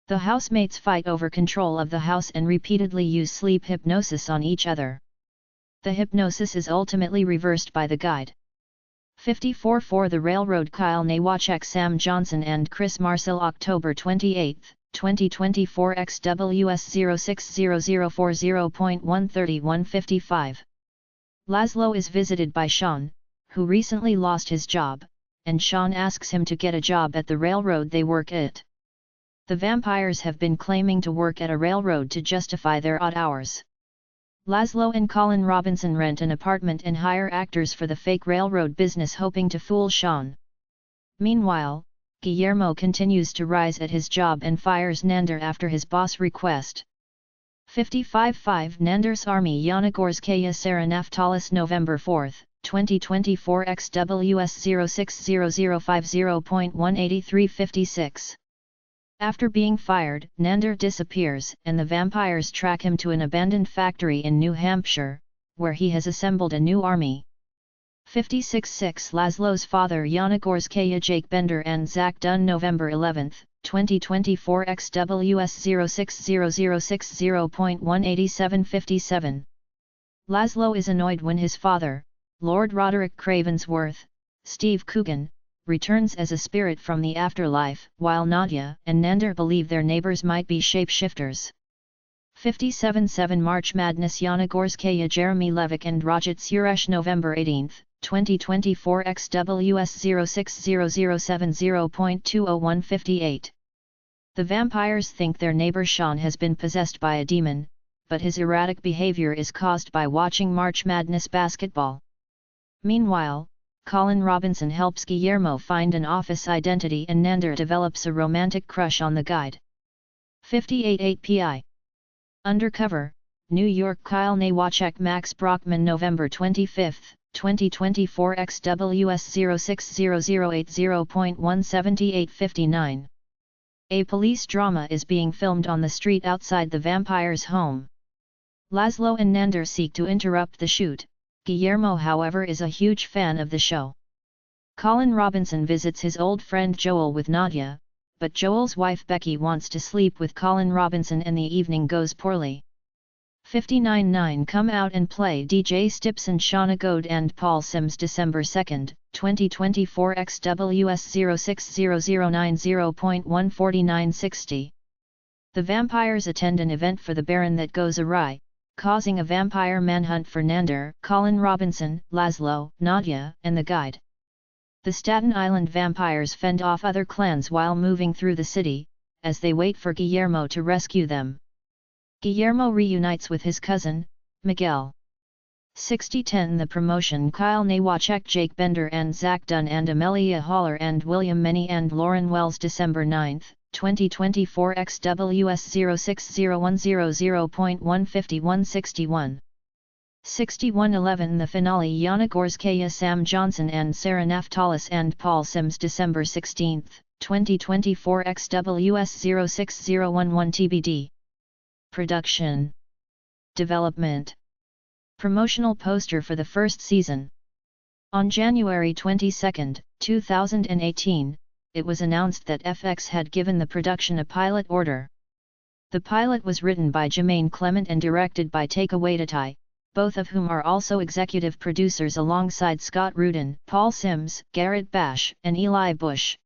The housemates fight over control of the house and repeatedly use sleep hypnosis on each other. The hypnosis is ultimately reversed by the guide. 54 For the Railroad Kyle Nawachek Sam Johnson and Chris Marcel October 28, 2024 XWS 060040.13155. Laszlo is visited by Sean, who recently lost his job, and Sean asks him to get a job at the railroad they work at. The vampires have been claiming to work at a railroad to justify their odd hours. Laszlo and Colin Robinson rent an apartment and hire actors for the fake railroad business hoping to fool Sean. Meanwhile, Guillermo continues to rise at his job and fires Nander after his boss' request. 55 Nander's Army Yana Gorskaya Sarah Naftalis November 4, 2024 XWS 060050.18356. After being fired, Nander disappears and the vampires track him to an abandoned factory in New Hampshire, where he has assembled a new army. 56-6 Laszlo's father Yana Gorskaya Jake Bender and Zach Dunn November 11, 2024 XWS 060060.18757. Laszlo is annoyed when his father, Lord Roderick Cravensworth, Steve Coogan, returns as a spirit from the afterlife, while Nadia and Nander believe their neighbors might be shapeshifters. 57-7 March Madness Yana Gorskaya Jeremy Levick and Rajat Suresh November 18, 2024 XWS 060070.20158. The vampires think their neighbor Sean has been possessed by a demon, but his erratic behavior is caused by watching March Madness basketball. Meanwhile, Colin Robinson helps Guillermo find an office identity and Nander develops a romantic crush on the guide. 58-8 PI. Undercover, New York Kyle Nawachek Max Brockman November 25, 2024 XWS 060080.17859. A police drama is being filmed on the street outside the vampire's home. Laszlo and Nander seek to interrupt the shoot. Guillermo however is a huge fan of the show. Colin Robinson visits his old friend Joel with Nadia, but Joel's wife Becky wants to sleep with Colin Robinson and the evening goes poorly. 59-9 Come Out and Play DJ Stips and Shauna Goad and Paul Sims December 2, 2024 XWS 060090.14960. The vampires attend an event for the Baron that goes awry, causing a vampire manhunt for Nander, Colin Robinson, Laszlo, Nadia, and the guide. The Staten Island vampires fend off other clans while moving through the city, as they wait for Guillermo to rescue them. Guillermo reunites with his cousin, Miguel. 60-10 The promotion Kyle Nawachek Jake Bender and Zach Dunn and Amelia Haller and William Meny and Lauren Wells December 9, 2024 XWS 060100.15161. 61-11 The finale Yana Gorskaya Sam Johnson and Sarah Naftalis and Paul Sims December 16, 2024 XWS 06011 TBD. Production. Development. Promotional poster for the first season. On January 22, 2018, it was announced that FX had given the production a pilot order. The pilot was written by Jermaine Clement and directed by Taika Waititi, both of whom are also executive producers alongside Scott Rudin, Paul Sims, Garrett Bash, and Eli Bush.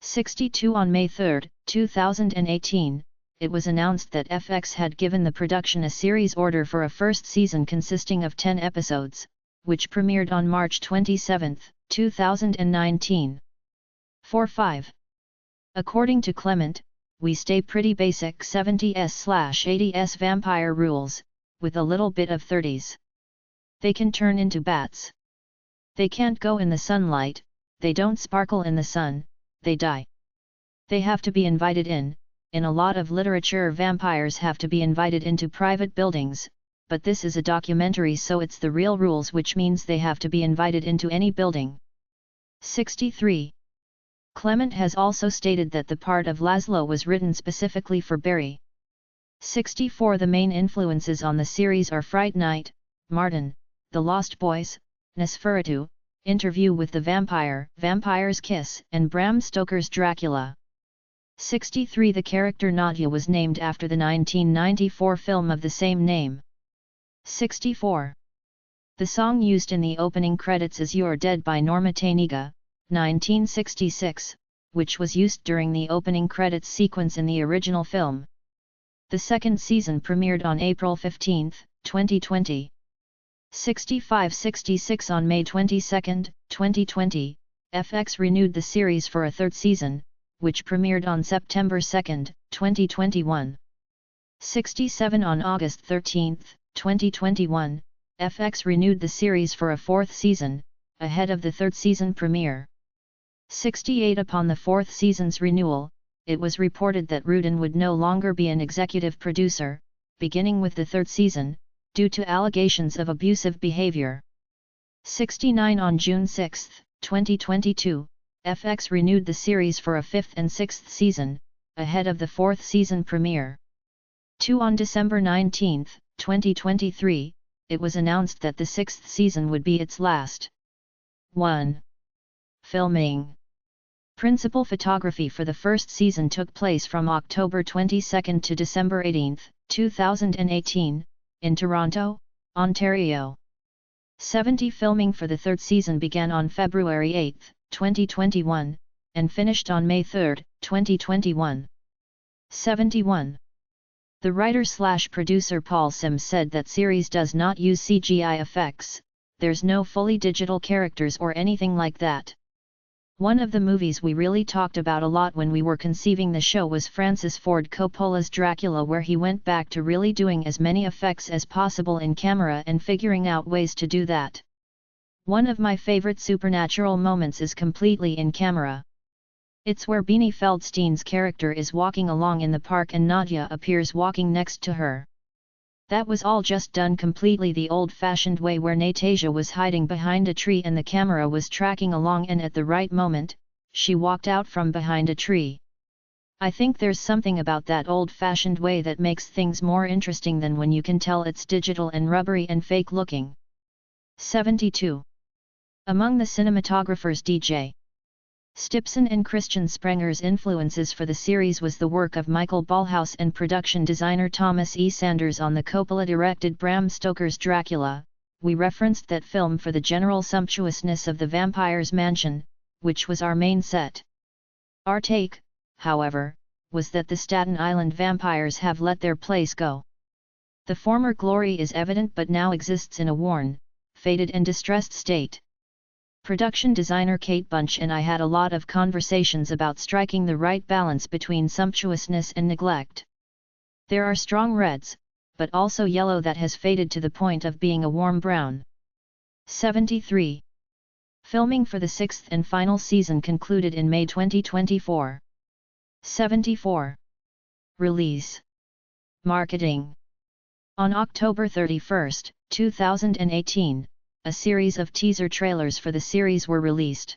62 On May 3, 2018, it was announced that FX had given the production a series order for a first season consisting of 10 episodes, which premiered on March 27, 2019. 4-5. According to Clement, we stay pretty basic 70s/80s vampire rules, with a little bit of 30s. They can turn into bats. They can't go in the sunlight, they don't sparkle in the sun, they die. They have to be invited in a lot of literature vampires have to be invited into private buildings, but this is a documentary so it's the real rules which means they have to be invited into any building. 63. Clement has also stated that the part of Laszlo was written specifically for Barry. 64 The main influences on the series are Fright Night, Martin, The Lost Boys, Nosferatu, Interview with the Vampire, Vampire's Kiss, and Bram Stoker's Dracula. 63 The character Nadia was named after the 1994 film of the same name. 64. The song used in the opening credits is You're Dead by Norma Tanega, 1966, which was used during the opening credits sequence in the original film. The second season premiered on April 15, 2020. 65-66 On May 22, 2020, FX renewed the series for a third season, which premiered on September 2, 2021. 67 On August 13, 2021, FX renewed the series for a fourth season, ahead of the third season premiere. 68 Upon the fourth season's renewal, it was reported that Rudin would no longer be an executive producer, beginning with the third season, due to allegations of abusive behavior. 69 On June 6, 2022, FX renewed the series for a fifth and sixth season, ahead of the fourth season premiere. 2 On December 19, 2023, it was announced that the sixth season would be its last. 1. Filming. Principal photography for the first season took place from October 22 to December 18, 2018, in Toronto, Ontario. 70 filming for the third season began on February 8, 2021, and finished on May 3, 2021. 71. The writer/producer Paul Sims said that series does not use CGI effects, there's no fully digital characters or anything like that. One of the movies we really talked about a lot when we were conceiving the show was Francis Ford Coppola's Dracula, where he went back to really doing as many effects as possible in camera and figuring out ways to do that. One of my favorite supernatural moments is completely in camera. It's where Beanie Feldstein's character is walking along in the park and Nadia appears walking next to her. That was all just done completely the old-fashioned way, where Natasha was hiding behind a tree and the camera was tracking along, and at the right moment, she walked out from behind a tree. I think there's something about that old-fashioned way that makes things more interesting than when you can tell it's digital and rubbery and fake looking. 72. Among the cinematographers DJ Stipson and Christian Sprenger's influences for the series was the work of Michael Ballhaus and production designer Thomas E. Sanders on the Coppola-directed Bram Stoker's Dracula. We referenced that film for the general sumptuousness of the vampire's mansion, which was our main set. Our take, however, was that the Staten Island vampires have let their place go. The former glory is evident but now exists in a worn, faded and distressed state. Production designer Kate Bunch and I had a lot of conversations about striking the right balance between sumptuousness and neglect. There are strong reds, but also yellow that has faded to the point of being a warm brown. 73. Filming for the sixth and final season concluded in May 2024. 74. Release. Marketing. On October 31, 2018, a series of teaser trailers for the series were released.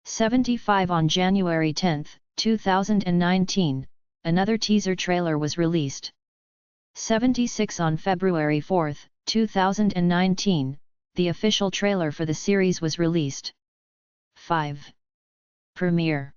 75. On January 10, 2019, another teaser trailer was released. 76. On February 4, 2019, the official trailer for the series was released. 5. Premiere.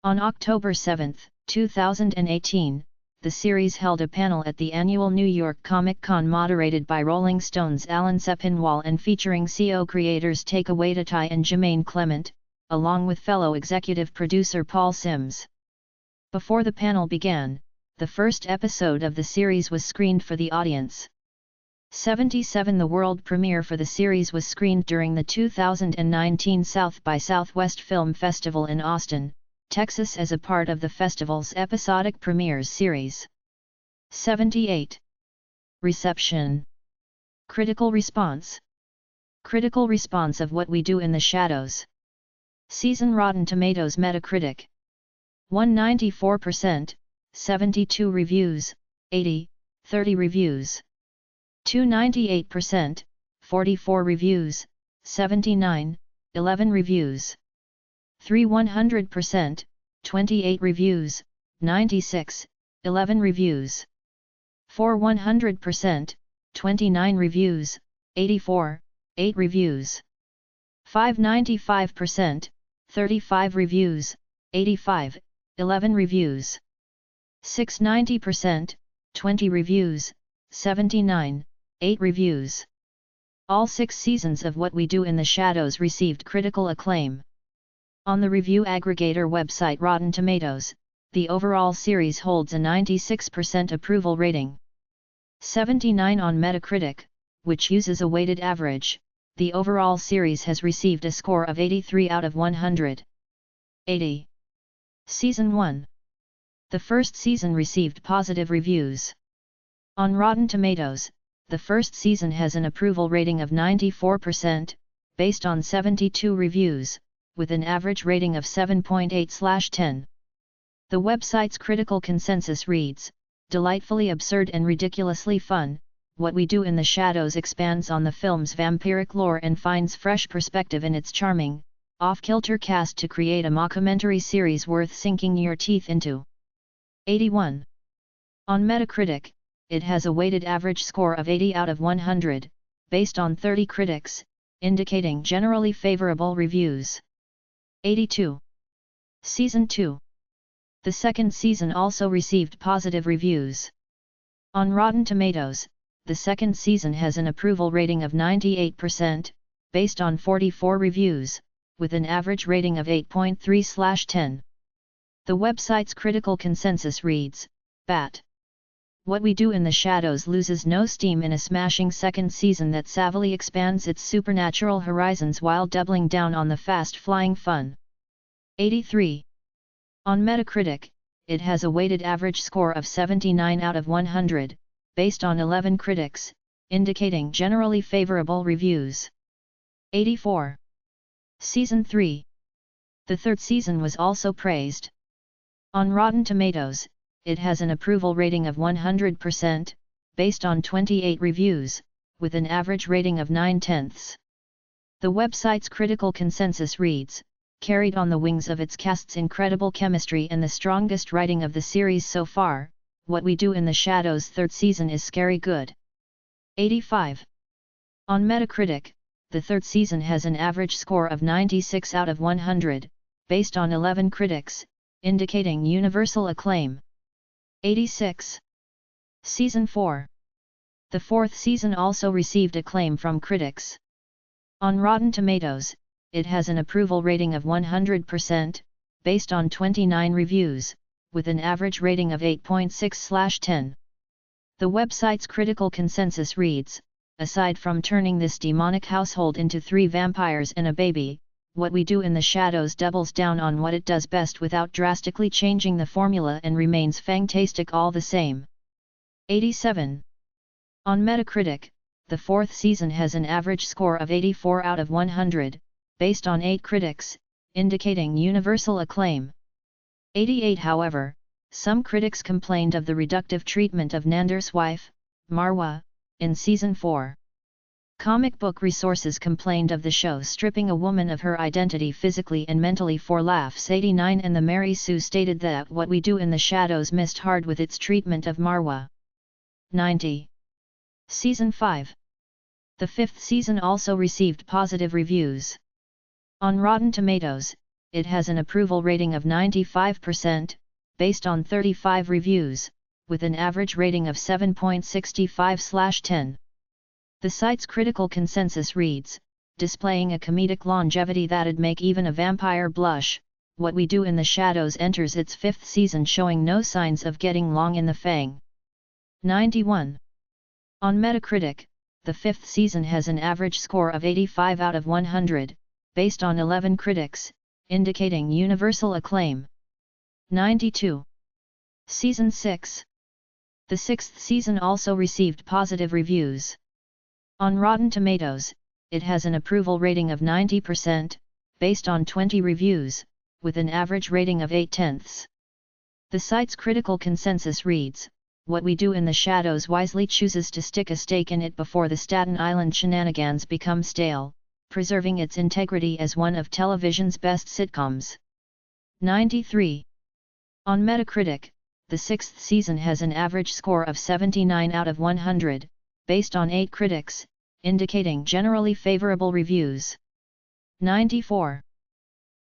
On October 7, 2018, the series held a panel at the annual New York Comic Con moderated by Rolling Stone's Alan Sepinwall and featuring CO creators Taika Waititi and Jermaine Clement, along with fellow executive producer Paul Sims. Before the panel began, the first episode of the series was screened for the audience. 77. The world premiere for the series was screened during the 2019 South by Southwest Film Festival in Austin, Texas as a part of the festival's episodic premieres series. 78. Reception. Critical response. Critical response of What We Do in the Shadows. Season. Rotten Tomatoes Metacritic 194%, 72 reviews, 80, 30 reviews. 298%, 44 reviews, 79, 11 reviews. 3 100%, 28 reviews, 96, 11 reviews. 4 100%, 29 reviews, 84, 8 reviews. 5 95%, 35 reviews, 85, 11 reviews. 6 90%, 20 reviews, 79, 8 reviews. All 6 seasons of What We Do in the Shadows received critical acclaim. On the review aggregator website Rotten Tomatoes, the overall series holds a 96% approval rating. 79 on Metacritic, which uses a weighted average, the overall series has received a score of 83 out of 100. 80. Season 1. The first season received positive reviews. On Rotten Tomatoes, the first season has an approval rating of 94%, based on 72 reviews, with an average rating of 7.8/10. The website's critical consensus reads, "Delightfully absurd and ridiculously fun, What We Do in the Shadows expands on the film's vampiric lore and finds fresh perspective in its charming, off-kilter cast to create a mockumentary series worth sinking your teeth into." 81. On Metacritic, it has a weighted average score of 80 out of 100, based on 30 critics, indicating generally favorable reviews. 82. Season 2. The second season also received positive reviews. On Rotten Tomatoes, the second season has an approval rating of 98%, based on 44 reviews, with an average rating of 8.3/10. The website's critical consensus reads, "Bat. What We Do in the Shadows loses no steam in a smashing second season that savvily expands its supernatural horizons while doubling down on the fast-flying fun." 83. On Metacritic, it has a weighted average score of 79 out of 100, based on 11 critics, indicating generally favorable reviews. 84. Season 3. The third season was also praised. On Rotten Tomatoes, it has an approval rating of 100%, based on 28 reviews, with an average rating of 9/10. The website's critical consensus reads, "Carried on the wings of its cast's incredible chemistry and the strongest writing of the series so far, What We Do in the Shadows' third season is scary good." 85. On Metacritic, the third season has an average score of 96 out of 100, based on 11 critics, indicating universal acclaim. 86. Season 4. The fourth season also received acclaim from critics. On Rotten Tomatoes, it has an approval rating of 100%, based on 29 reviews, with an average rating of 8.6/10. The website's critical consensus reads, "Aside from turning this demonic household into 3 vampires and a baby, What We Do in the Shadows doubles down on what it does best without drastically changing the formula and remains fantastic all the same." 87. On Metacritic, the fourth season has an average score of 84 out of 100, based on 8 critics, indicating universal acclaim. 88. However, some critics complained of the reductive treatment of Nander's wife, Marwa, in Season 4. Comic book resources complained of the show stripping a woman of her identity physically and mentally for laughs. 89. And the Mary Sue stated that What We Do in the Shadows missed hard with its treatment of Marwa. 90. Season 5. The fifth season also received positive reviews. On Rotten Tomatoes, it has an approval rating of 95%, based on 35 reviews, with an average rating of 7.65/10. The site's critical consensus reads, "Displaying a comedic longevity that'd make even a vampire blush, What We Do in the Shadows enters its fifth season showing no signs of getting long in the fang." 91. On Metacritic, the fifth season has an average score of 85 out of 100, based on 11 critics, indicating universal acclaim. 92. Season 6. The sixth season also received positive reviews. On Rotten Tomatoes, it has an approval rating of 90%, based on 20 reviews, with an average rating of 8/10. The site's critical consensus reads, "What We Do in the Shadows wisely chooses to stick a stake in it before the Staten Island shenanigans become stale, preserving its integrity as one of television's best sitcoms." 93. On Metacritic, the sixth season has an average score of 79 out of 100, based on 8 critics, indicating generally favorable reviews. 94.